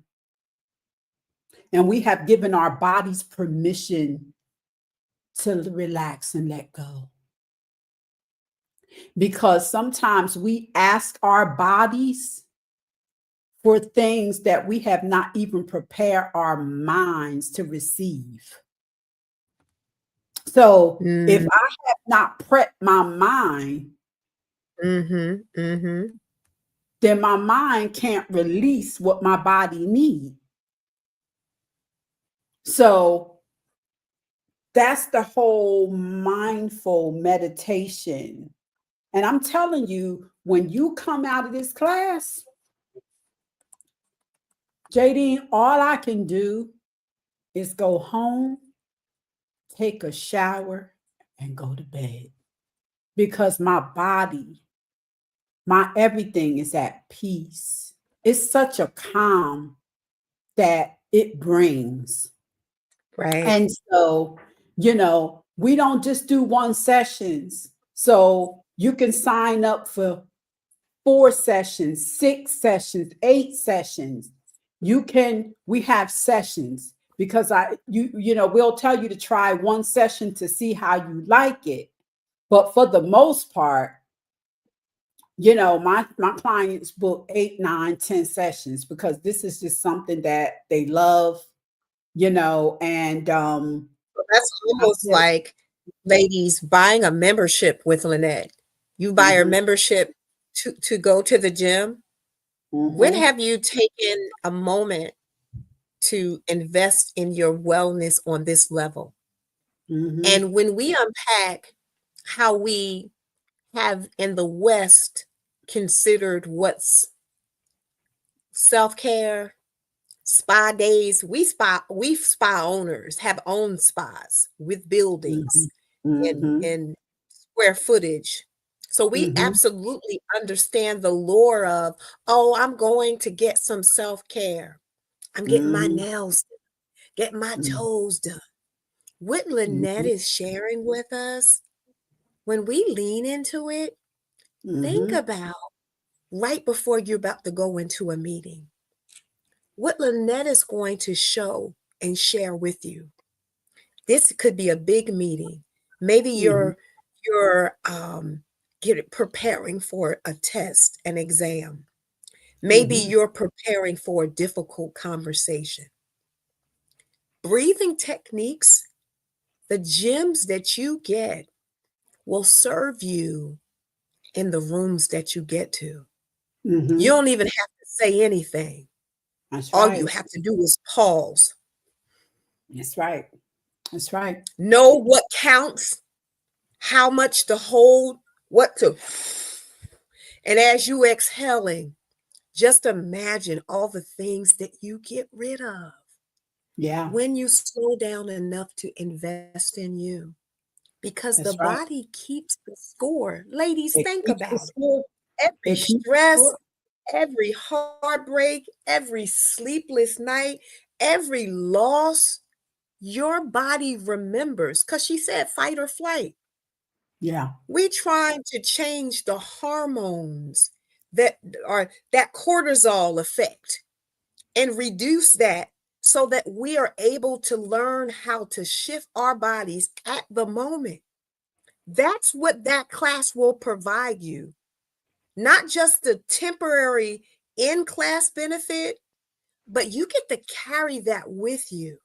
and we have given our bodies permission to relax and let go. Because sometimes we ask our bodies for things that we have not even prepared our minds to receive. So if Mm, I have not prepped my mind, mhm, mhm. then my mind can't release what my body needs. So that's the whole mindful meditation. And I'm telling you, when you come out of this class, JD, all I can do is go home, take a shower, and go to bed because my body, my everything is at peace. It's such a calm that it brings. Right. And so, we don't just do one sessions. So you can sign up for 4 sessions, 6 sessions, 8 sessions. We have sessions because we'll tell you to try one session to see how you like it. But for the most part, my clients book 8, 9, 10 sessions because this is just something that they love, and That's almost like, ladies, buying a membership with Lynette. You buy her Mhm, membership to go to the gym. When mhm, have you taken a moment to invest in your wellness on this level? mhm, And when we unpack how we have in the West considered what's self-care, spa days, we spa owners have owned spas with buildings mhm, mhm, and square footage. So we mhm, absolutely understand the lore of, oh, I'm going to get some self-care. I'm getting my mhm, nails, getting my mhm, toes done. What Lynette mhm, is sharing with us, when we lean into it, think mhm, about right before you're about to go into a meeting, what Lynette is going to show and share with you. This could be a big meeting. Maybe mhm, you're get preparing for a test, an exam. Maybe mhm, you're preparing for a difficult conversation. Breathing techniques, the gems that you get will serve you in the rooms that you get to. You mhm. don't even have to say anything. That's All you right. have to do is pause, That's right. That's right. know what counts, how much to hold, what to, and as you exhaling, just imagine all the things that you get rid of Yeah, when you slow down enough to invest in you, because the that's right. body keeps the score. Ladies, It think keeps the about it. score. Every It keeps the stress, score. every heartbreak, every sleepless night, every loss, your body remembers, because she said fight or flight. Yeah. We're trying to change the hormones that are that cortisol effect and reduce that so that we are able to learn how to shift our bodies at the moment. That's what that class will provide you. Not just the temporary in-class benefit, but you get to carry that with you.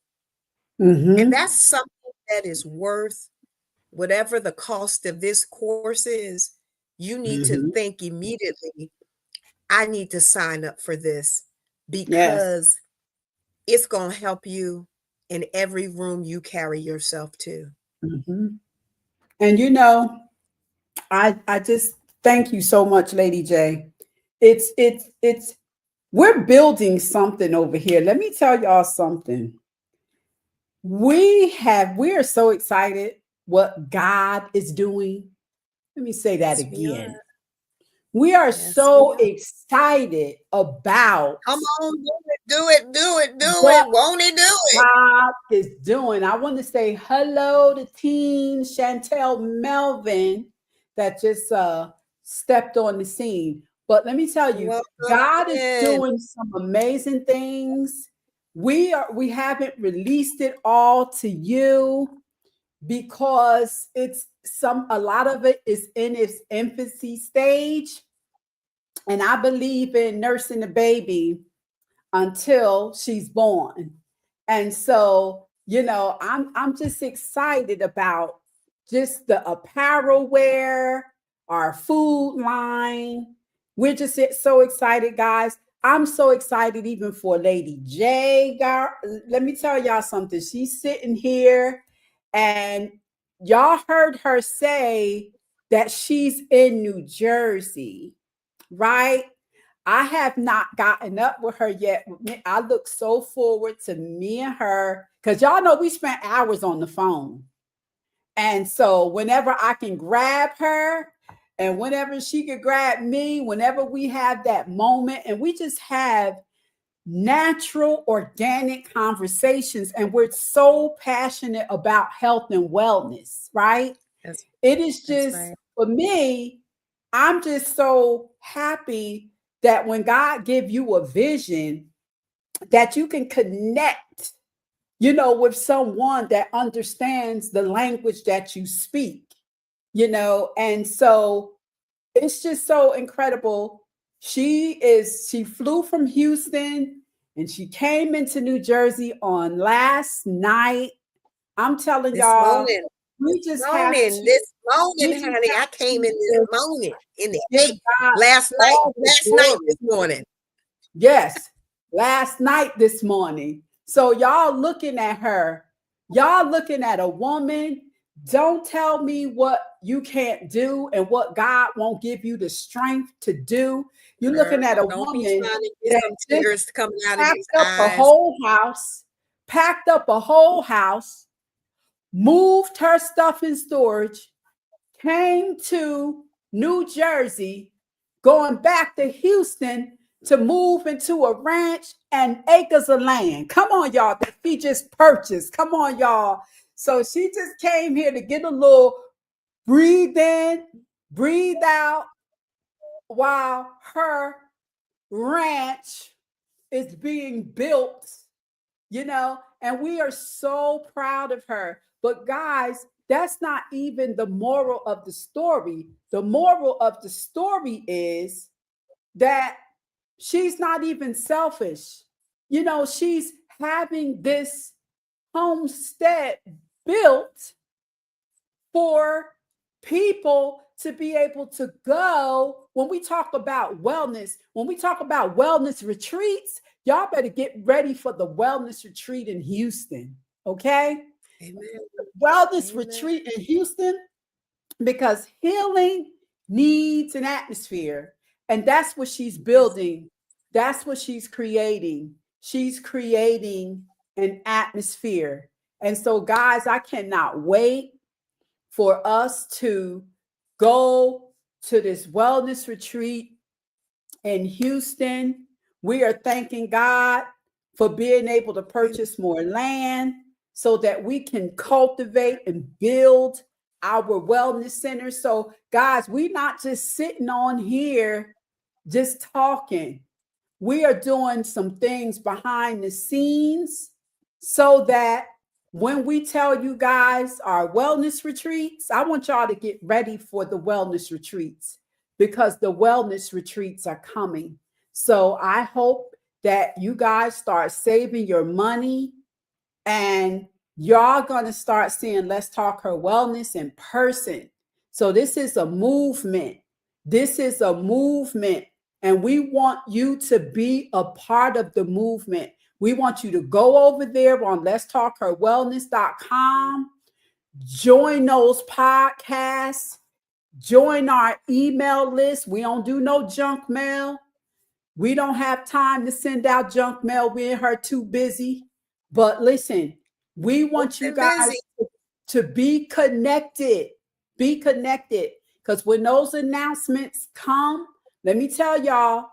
And that's something that is worth whatever the cost of this course is. You need to think immediately, I need to sign up for this Yes. because it's going to help you in every room you carry yourself to. And you know, I just thank you so much, Lady J. It's we're building something over here. Let me tell y'all something. We are so excited what God is doing. Let me say that Yes, we again. are. We are Yes, we so are. excited about Come on, do it, do it, do what it. Won't he do it? God is doing. I want to say hello to Teen Chantel Melvin that just stepped on the scene. But let me tell you, Welcome God is in. doing some amazing things. We haven't released it all to you because it's a lot of it is in its infancy stage. And I believe in nursing the baby until she's born. And so, you know, I'm just excited about just the apparel wear, our food line. We're just so excited, guys. I'm so excited even for Lady J. Let me tell y'all something. She's sitting here and y'all heard her say that she's in New Jersey, right? I have not gotten up with her yet. I look so forward to me and her because y'all know we spent hours on the phone. And so whenever I can grab her and whenever she could grab me, whenever we have that moment and we just have natural, organic conversations, and we're so passionate about health and wellness, right? That's, It is that's just, right. for me, I'm just so happy that when God give you a vision, that you can connect, you know, with someone that understands the language that you speak, you know, and so it's just so incredible. She flew from Houston and she came into New Jersey on last night. I'm telling This y'all, morning, we just have to, this we morning, just honey. I have came in this to morning in the give 8th. God all the Last night, glory. this morning. Yes, last night, this morning. So y'all looking at her, y'all looking at a woman. Don't tell me what you can't do and what God won't give you the strength to do. You're looking at a Girl, don't be woman trying to get that some just tears coming out of packed these up a eyes. whole house, packed up a whole house, moved her stuff in storage, came to New Jersey, going back to Houston to move into a ranch and acres of land. Come on, y'all, that she just purchased. Come on, y'all. So she just came here to get a little breathe in, breathe out while her ranch is being built, you know, and we are so proud of her. But guys, that's not even the moral of the story. The moral of the story is that she's not even selfish. You know, she's having this homestead built for people to be able to go. When we talk about wellness retreats, y'all better get ready for the wellness retreat in Houston. Okay, Amen. wellness Amen. retreat in Houston, because healing needs an atmosphere, and that's what she's Yes. building. That's what she's creating. She's creating an atmosphere. And so guys, I cannot wait for us to go to this wellness retreat in Houston. We are thanking God for being able to purchase more land so that we can cultivate and build our wellness center. So, guys, we're not just sitting on here just talking. We are doing some things behind the scenes so that when we tell you guys our wellness retreats, I want y'all to get ready for the wellness retreats because the wellness retreats are coming. So I hope that you guys start saving your money and y'all going to start seeing Let's Talk Her Wellness in person. So this is a movement. This is a movement. And we want you to be a part of the movement. We want you to go over there on Let's Talk Her Wellness.com, join those podcasts, join our email list. We don't do no junk mail. We don't have time to send out junk mail. We and her too busy. But listen, we want you guys to be connected. Be connected. Because when those announcements come, let me tell y'all,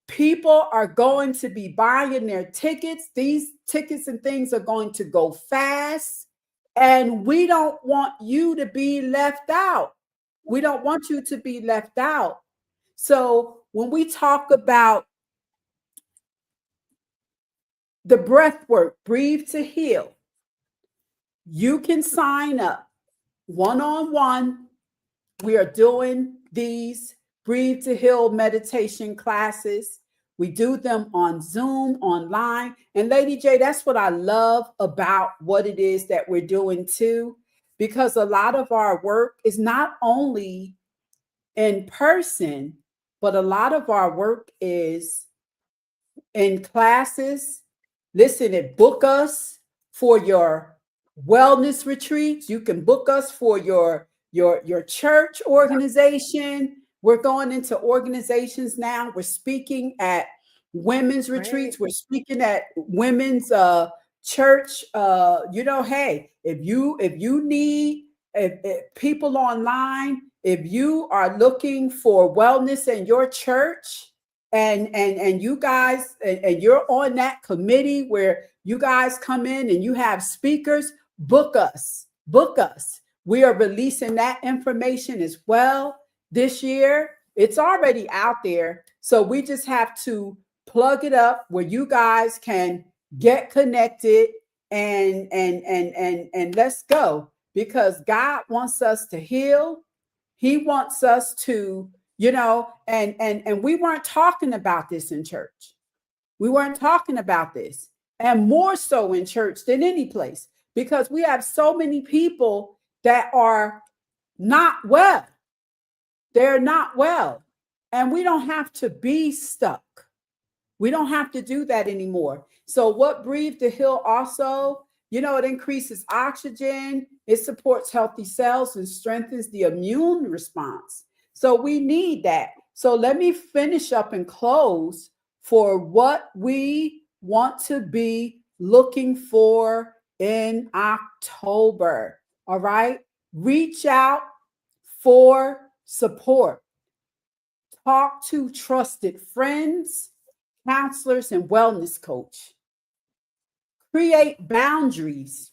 people are going to be buying their tickets. These tickets and things are going to go fast. And we don't want you to be left out. We don't want you to be left out. So when we talk about the breath work, breathe to heal, you can sign up one-on-one. We are doing these breathe to heal meditation classes. We do them on Zoom, online. And Lady J, that's what I love about what it is that we're doing too, because a lot of our work is not only in person, but a lot of our work is in classes. Listen, and book us for your wellness retreats. You can book us for your church organization. We're going into organizations now. We're speaking at women's retreats. We're speaking at women's church. Hey, if you need if people online, if you are looking for wellness in your church, and you guys and you're on that committee where you guys come in and you have speakers, book us. We are releasing that information as well this year. It's already out there, so we just have to plug it up where you guys can get connected and let's go, because God wants us to heal. He wants us to, and we weren't talking about this in church. We weren't talking about this, and more so in church than any place, because we have so many people that are not well. They're not well, and we don't have to be stuck. We don't have to do that anymore. So what Breathe to Heal also, it increases oxygen, it supports healthy cells and strengthens the immune response. So we need that. So let me finish up and close for what we want to be looking for in October. All right. Reach out for support. Talk to trusted friends, counselors, and wellness coach. Create boundaries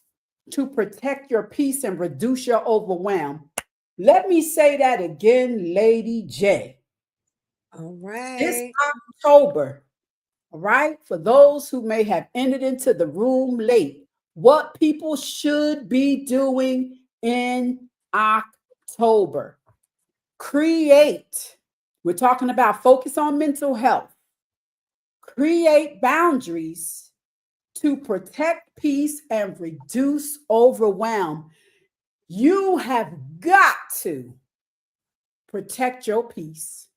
to protect your peace and reduce your overwhelm. Let me say that again, Lady J. All right. This October, all right, for those who may have entered into the room late, what people should be doing in October. Create. We're talking about focus on mental health. Create boundaries to protect peace and reduce overwhelm. You have got to protect your peace.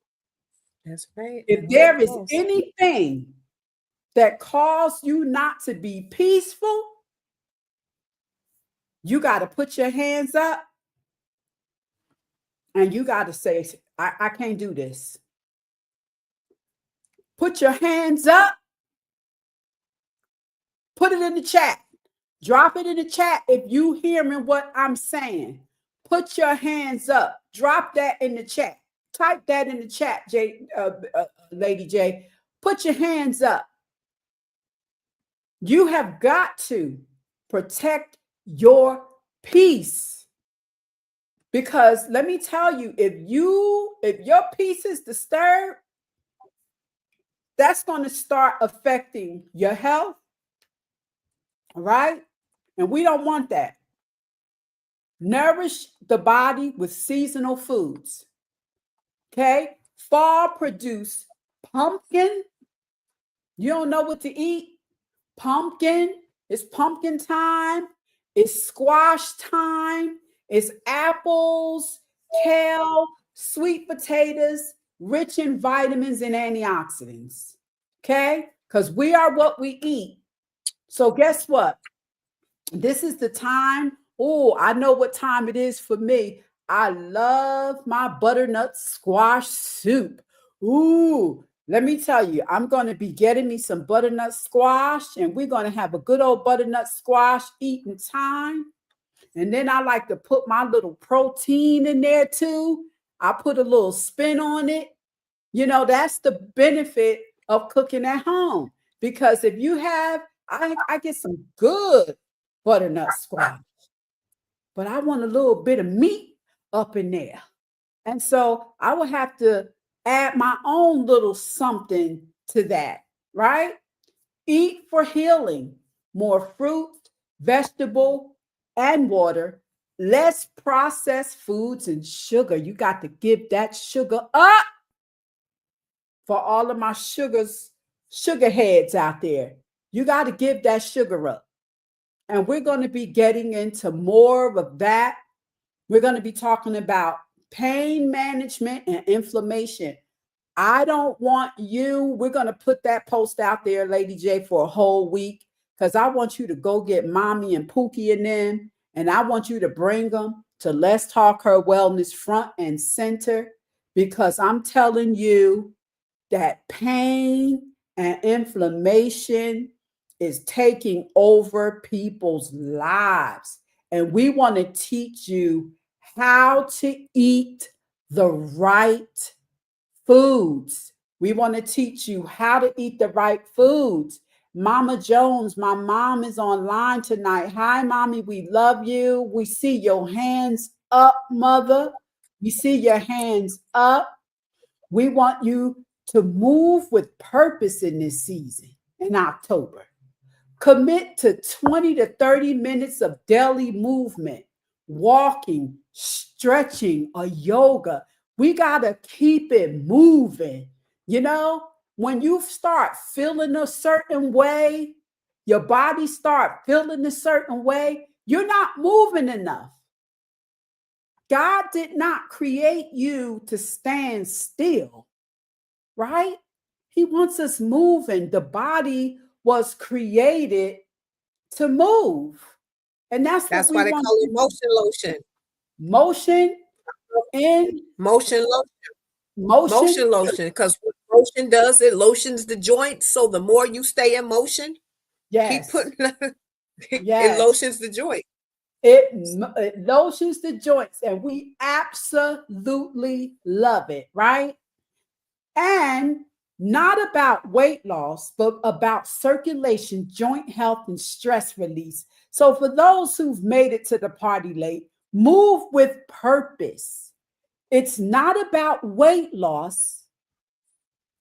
That's right. If there is anything that calls you not to be peaceful, you got to put your hands up and you got to say, I can't do this. Put your hands up. Put it in the chat. Drop it in the chat if you hearing what I'm saying. Put your hands up. Drop that in the chat. Type that in the chat, Lady J. Put your hands up. You have got to protect your peace. Because let me tell you, if your peace is disturbed, that's going to start affecting your health. All right? And we don't want that. Nourish the body with seasonal foods. Okay? Fall produce pumpkin. You don't know what to eat? Pumpkin. It's pumpkin time. It's squash time. It's apples, kale, sweet potatoes, rich in vitamins and antioxidants. Okay? Because we are what we eat. So, guess what? This is the time. Oh, I know what time it is for me. I love my butternut squash soup. Ooh, let me tell you, I'm going to be getting me some butternut squash, and we're going to have a good old butternut squash eating time. And then I like to put my little protein in there too. I put a little spin on it. You know, that's the benefit of cooking at home. Because if you have, I get some good butternut squash, but I want a little bit of meat up in there. And so I will have to add my own little something to that, right? Eat for healing, more fruit, vegetable, and water, less processed foods and sugar. You got to give that sugar up for all of my sugar heads out there. You got to give that sugar up. And we're going to be getting into more of that. We're going to be talking about pain management and inflammation. I don't want you, we're going to put that post out there, Lady J, for a whole week, because I want you to go get Mommy and Pookie and them, and I want you to bring them to Let's Talk Her Wellness front and center, because I'm telling you that pain and inflammation is taking over people's lives. And we want to teach you how to eat the right foods. We want to teach you how to eat the right foods. Mama Jones, my mom is online tonight. Hi, Mommy. We love you. We see your hands up, Mother. We see your hands up. We want you to move with purpose in this season in October. Commit to 20 to 30 minutes of daily movement, walking, stretching, or yoga. We got to keep it moving. You know, when you start feeling a certain way, your body start feeling a certain way, you're not moving enough. God did not create you to stand still, right? He wants us moving. The body was created to move. And that's what That's we why they want call to it do. motion lotion. Motion in, Motion lotion. motion. Motion lotion. Because what motion does, it lotions the joints. So the more you stay in motion, keep Yes. putting it Yes. lotions the joint. It lotions the joints, and we absolutely love it, right? And not about weight loss, but about circulation, joint health, and stress release. So, for those who've made it to the party late, move with purpose. It's not about weight loss,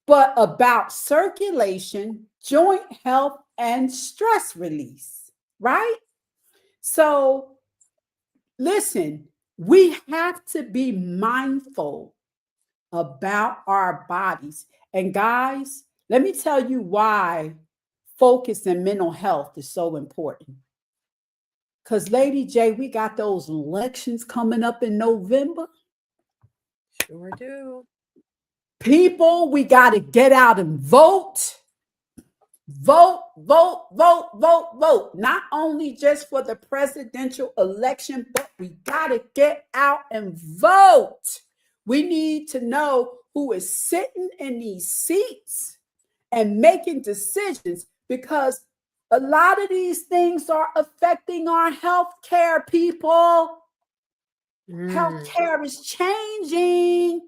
but about circulation, joint health, and stress release, right? So, listen, we have to be mindful about our bodies. And guys, let me tell you why focus and mental health is so important. Because, Lady J, we got those elections coming up in November. Sure do. People, we got to get out and vote. Vote, vote, vote, vote, vote. Not only just for the presidential election, but we got to get out and vote. We need to know who is sitting in these seats and making decisions, because a lot of these things are affecting our health care, people. Health care is changing.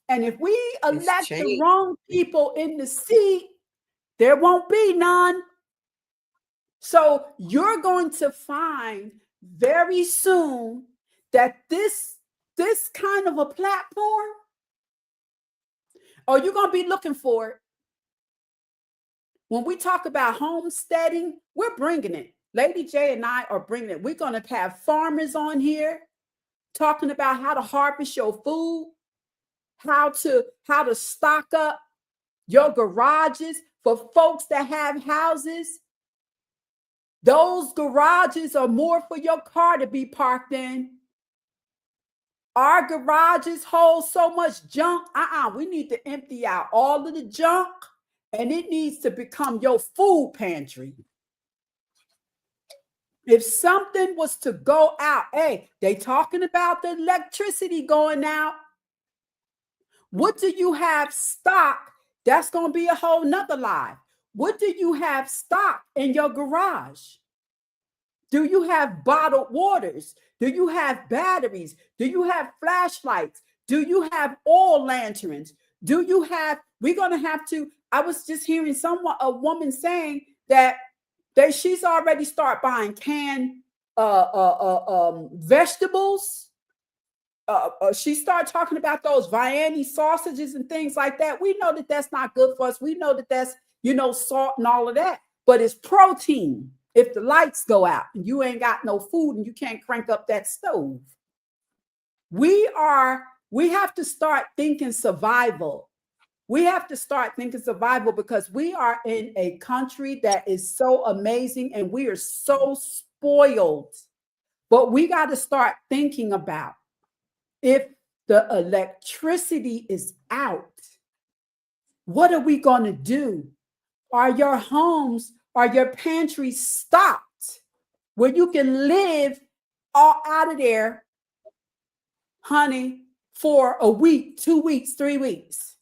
And if we elect the wrong people in the seat, there won't be none. So you're going to find very soon that this kind of a platform, or you're going to be looking for it. When we talk about homesteading, we're bringing it. Lady J and I are bringing it. We're going to have farmers on here talking about how to harvest your food, how to stock up your garages for folks that have houses. Those garages are more for your car to be parked in. Our garages hold so much junk. We need to empty out all of the junk, and it needs to become your food pantry. If something was to go out, hey, they talking about the electricity going out. What do you have stock? That's going to be a whole nother lie. What do you have stock in your garage? Do you have bottled waters? Do you have batteries? Do you have flashlights? Do you have oil lanterns? Do you have, we're going to have to, I was just hearing a woman saying that she's already start buying canned vegetables. She started talking about those Viennese sausages and things like that. We know that that's not good for us. We know that that's, salt and all of that, but it's protein. If the lights go out and you ain't got no food and you can't crank up that stove, we have to start thinking survival. We have to start thinking survival because we are in a country that is so amazing and we are so spoiled. But we got to start thinking about, if the electricity is out, what are we going to do? Are your homes, are your pantries stocked where you can live all out of there, honey, for a week, 2 weeks, 3 weeks?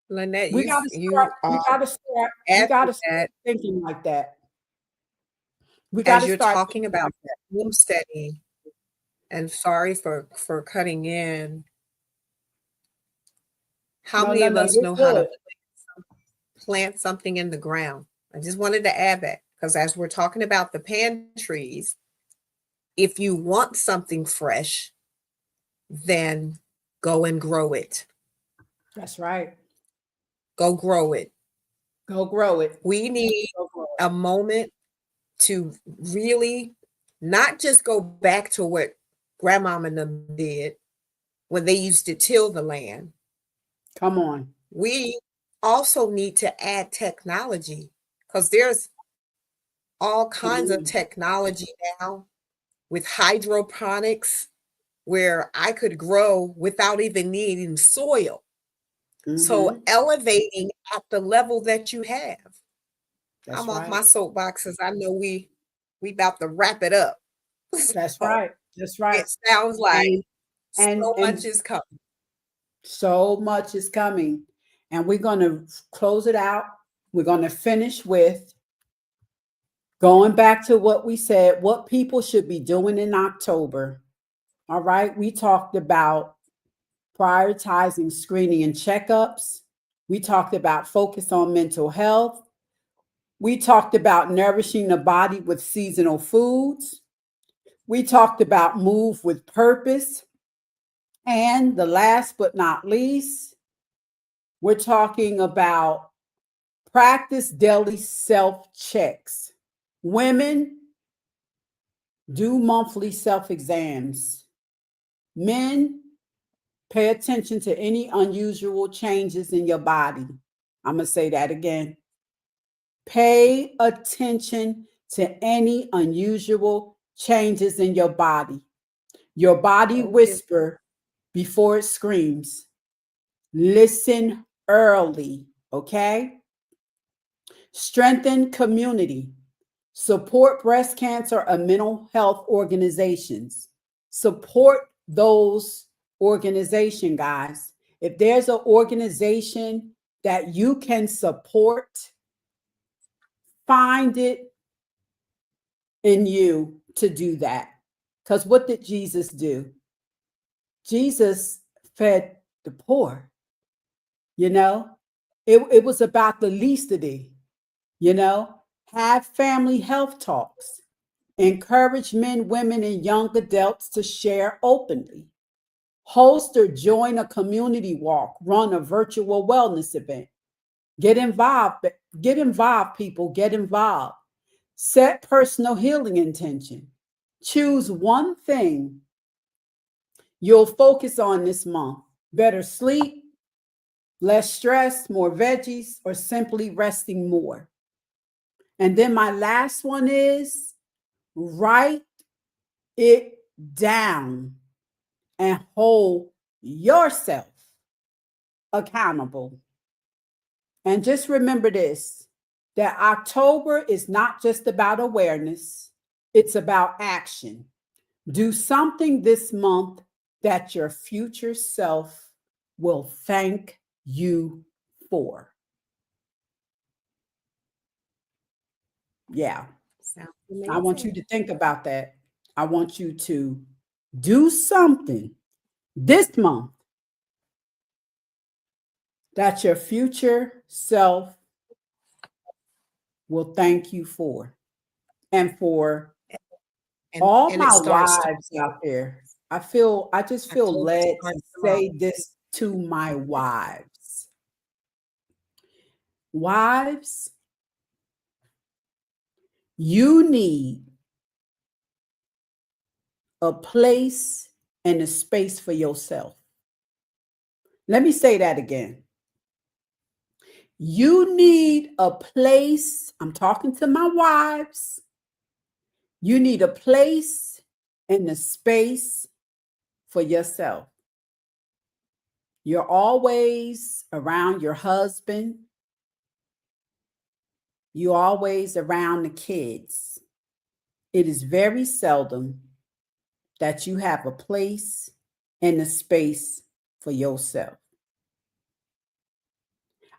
Lynette, We got to start thinking like that. We got to start. As you're talking about homesteading, and sorry for cutting in. How many of us know how to plant something in the ground? I just wanted to add that because as we're talking about the pantries, if you want something fresh, then go and grow it. That's right. Go grow it. Go grow it. We need a moment to really not just go back to what grandmama and them did when they used to till the land. Come on. We also need to add technology because there's all kinds of technology now with hydroponics where I could grow without even needing soil. So elevating at the level that you have. I'm off my soapboxes. I know we about to wrap it up. That's right. That's right. It sounds like so much is coming. So much is coming. And we're going to close it out. We're going to finish with going back to what we said, what people should be doing in October. All right. We talked about prioritizing screening and checkups. We talked about focus on mental health. We talked about nourishing the body with seasonal foods. We talked about move with purpose. And the last but not least, we're talking about practice daily self-checks. Women, do monthly self-exams. Men, pay attention to any unusual changes in your body. I'm going to say that again. Pay attention to any unusual changes in your body. Your body whisper before it screams. Listen early, okay? Strengthen community. Support breast cancer and mental health organizations. Support those organizations, guys. If there's an organization that you can support, find it in you to do that. Because what did Jesus do? Jesus fed the poor. It was about the least of thee. Have family health talks. Encourage men, women, and young adults to share openly. Host or join a community walk, run a virtual wellness event. Get involved. Get involved, people. Get involved. Set personal healing intention. Choose one thing you'll focus on this month. Better sleep, less stress, more veggies, or simply resting more. And then my last one is write it down and hold yourself accountable. And just remember this, that October is not just about awareness, it's about action. Do something this month that your future self will thank you for. Yeah. Sounds I want you amazing. to think about that. I want you to do something this month that your future self will thank you for. And for all And it my starts wives out there, I just feel October led to starts tomorrow. say this to my wives. Wives, you need a place and a space for yourself. Let me say that again. You need a place. I'm talking to my wives. You need a place and a space for yourself. You're always around your husband. You're always around the kids. It is very seldom that you have a place and a space for yourself.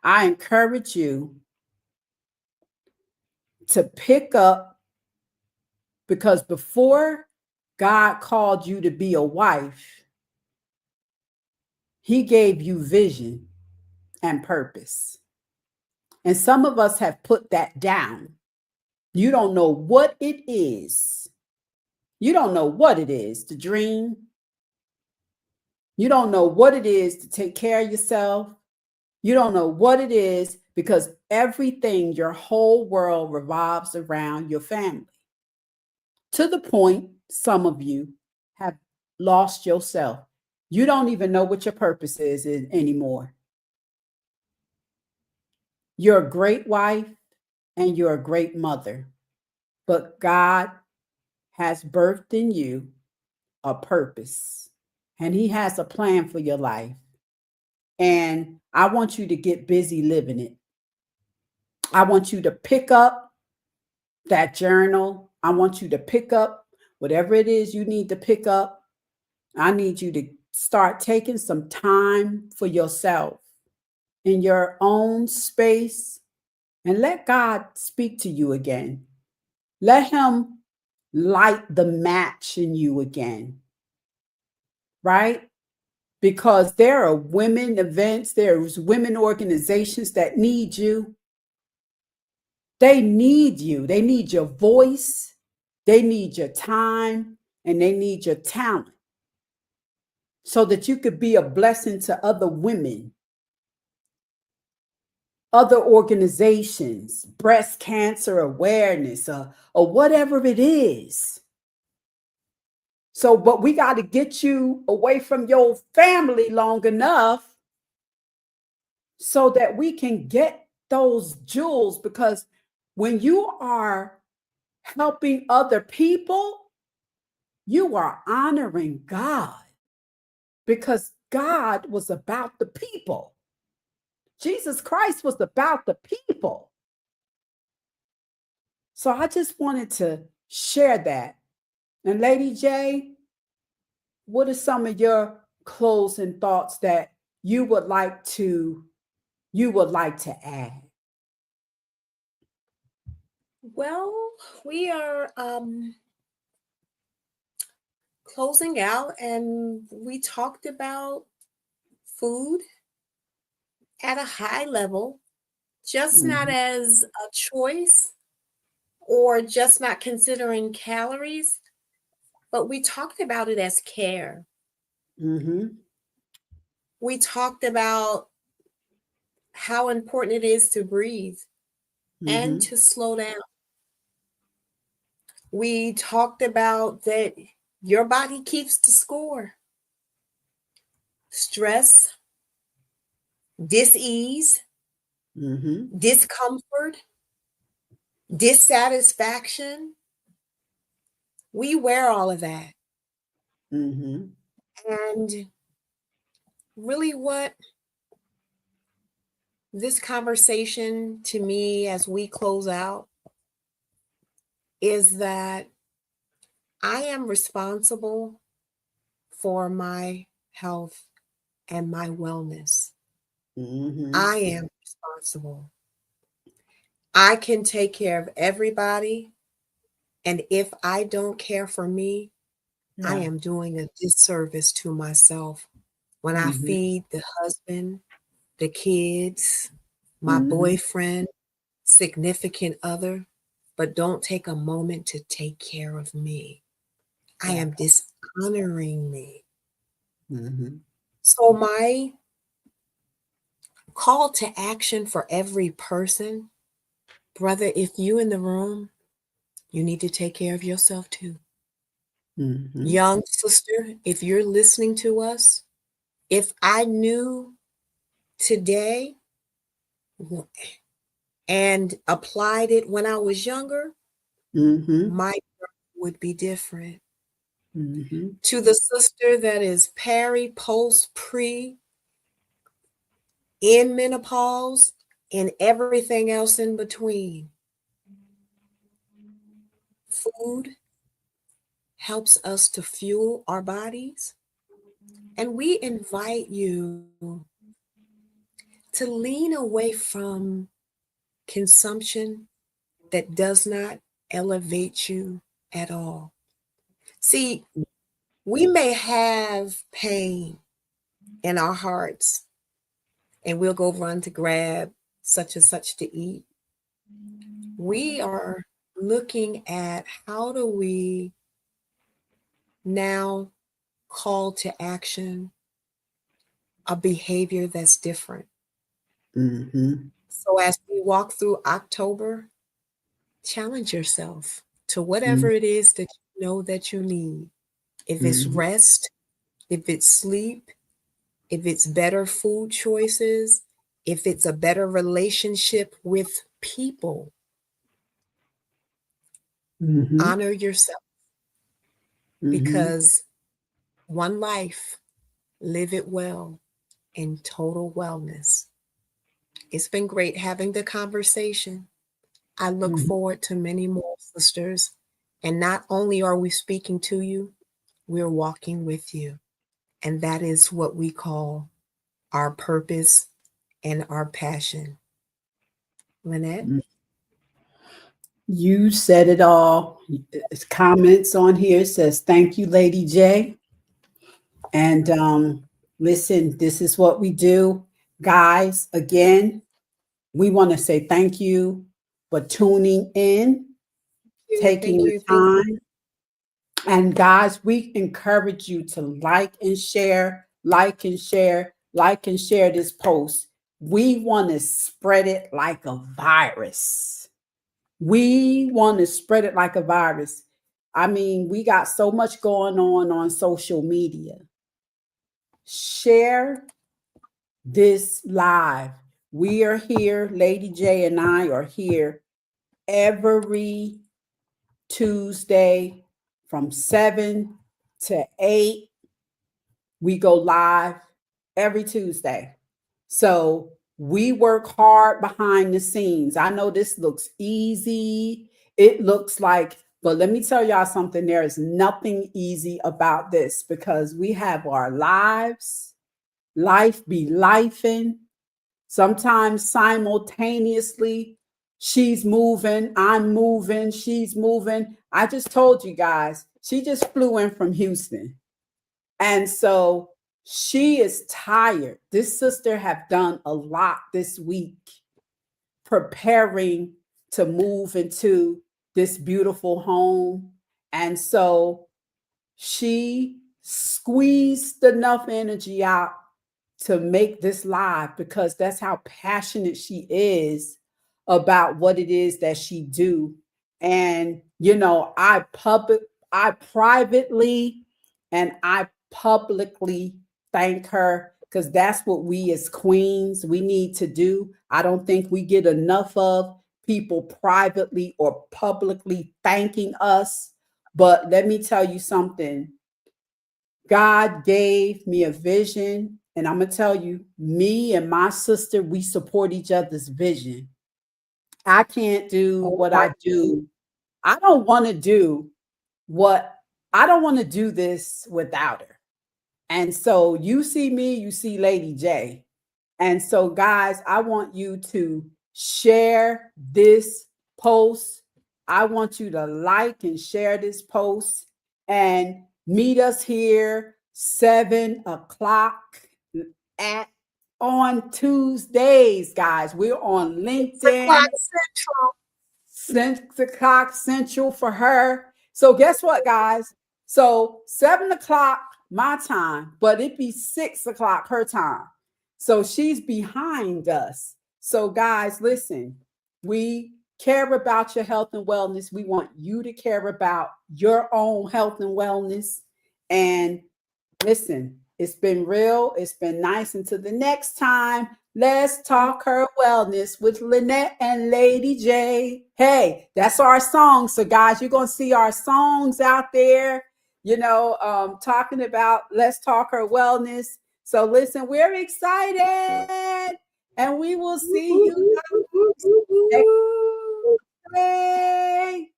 I encourage you to pick up, because before God called you to be a wife, He gave you vision and purpose. And some of us have put that down. You don't know what it is. You don't know what it is to dream. You don't know what it is to take care of yourself. You don't know what it is, because everything, your whole world revolves around your family. To the point, some of you have lost yourself. You don't even know what your purpose is anymore. You're a great wife and you're a great mother, but God has birthed in you a purpose, and He has a plan for your life. And I want you to get busy living it. I want you to pick up that journal. I want you to pick up whatever it is you need to pick up. I need you to start taking some time for yourself in your own space and let God speak to you again. Let Him light the match in you again, right? Because there are women events, there's women organizations that need you. They need you. They need your voice. They need your time, and they need your talent so that you could be a blessing to other women, other organizations, breast cancer awareness, or whatever it is. So, but we got to get you away from your family long enough so that we can get those jewels. Because when you are helping other people, you are honoring God, because God was about the people. Jesus Christ was about the people. So I just wanted to share that. And Lady J, what are some of your closing thoughts that you would like to add? Well, we are closing out, and we talked about food at a high level, just not Mhm, as a choice or just not considering calories, but we talked about it as care. mhm, We talked about how important it is to breathe and Mm-hmm. to slow down. We talked about that your body keeps the score. Stress, dis-ease, Mm-hmm. discomfort, dissatisfaction. We wear all of that. Mm-hmm. And really, what this conversation to me as we close out is that I am responsible for my health and my wellness. Mm-hmm. I am responsible. I can take care of everybody. And if I don't care for me, I Yeah. am doing a disservice to myself when I Mm-hmm. feed the husband, the kids, my Mm-hmm. boyfriend, significant other, but don't take a moment to take care of me. I Yeah. am dishonoring me. Mm-hmm. So, my call to action for every person, brother, if you in the room, you need to take care of yourself too. Mm-hmm. Young sister, if you're listening to us, if I knew today and applied it when I was younger, Mm-hmm. my growth would be different. Mm-hmm. To the sister that is peri, post, pre, in menopause, and everything else in between, food helps us to fuel our bodies. And we invite you to lean away from consumption that does not elevate you at all. See, we may have pain in our hearts and we'll go run to grab such and such to eat. We are looking at how do we now call to action a behavior that's different. Mm-hmm. So as we walk through October, challenge yourself to Mm-hmm. whatever it is that you know that you need. If it's Mm-hmm. rest, if it's sleep, if it's better food choices, if it's a better relationship with people, Mm-hmm. honor yourself Mm-hmm. because one life, live it well in total wellness. It's been great having the conversation. I look Mm-hmm. forward to many more sisters. And not only are we speaking to you, we're walking with you. And that is what we call our purpose and our passion. Lynette? You said it all. It's comments on here says, thank you, Lady J. And listen, this is what we do. Guys, again, we want to say thank you for tuning in, taking Thank the you. Thank you. time. And guys, we encourage you to like and share, like and share, like and share this post. We want to spread it like a virus. We want to spread it like a virus. I mean, we got so much going on social media. Share this live. We are here, Lady J and I are here every Tuesday from 7 to 8. We go live every Tuesday. So we work hard behind the scenes. I know this looks easy. It looks like, but let me tell y'all something. There is nothing easy about this because we have our lives, life be lifing. Sometimes simultaneously, she's moving, I'm moving, she's moving. I just told you guys, she just flew in from Houston. And so she is tired. This sister have done a lot this week preparing to move into this beautiful home. And so she squeezed enough energy out to make this live because that's how passionate she is about what it is that she do. And you know, I privately and I publicly thank her because that's what we as queens we need to do. I don't think we get enough of people privately or publicly thanking us. But let me tell you something. God gave me a vision, and I'm going to tell you, me and my sister, we support each other's vision. I can't do what I do. I don't want to do what I don't want to do this without her. And so you see me, you see Lady J. And so, guys, I want you to share this post. I want you to like and share this post and meet us here 7 o'clock at on Tuesdays, guys. We're on 6 o'clock LinkedIn. Central. 6 o'clock Central for her. So guess what, guys? So 7 o'clock my time, but it be 6 o'clock her time. So she's behind us. So guys, listen, we care about your health and wellness. We want you to care about your own health and wellness. And listen, it's been real. It's been nice. Until the next time, let's talk her wellness with Lynette and Lady J. Hey, that's our song. So, guys, you're going to see our songs out there, talking about let's talk her wellness. So, listen, we're excited. And we will see you next day.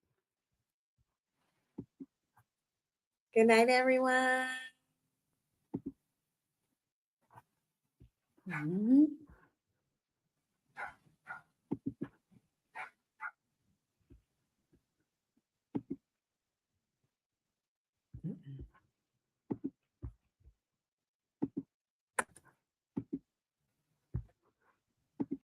Good night, everyone. Mm-hmm.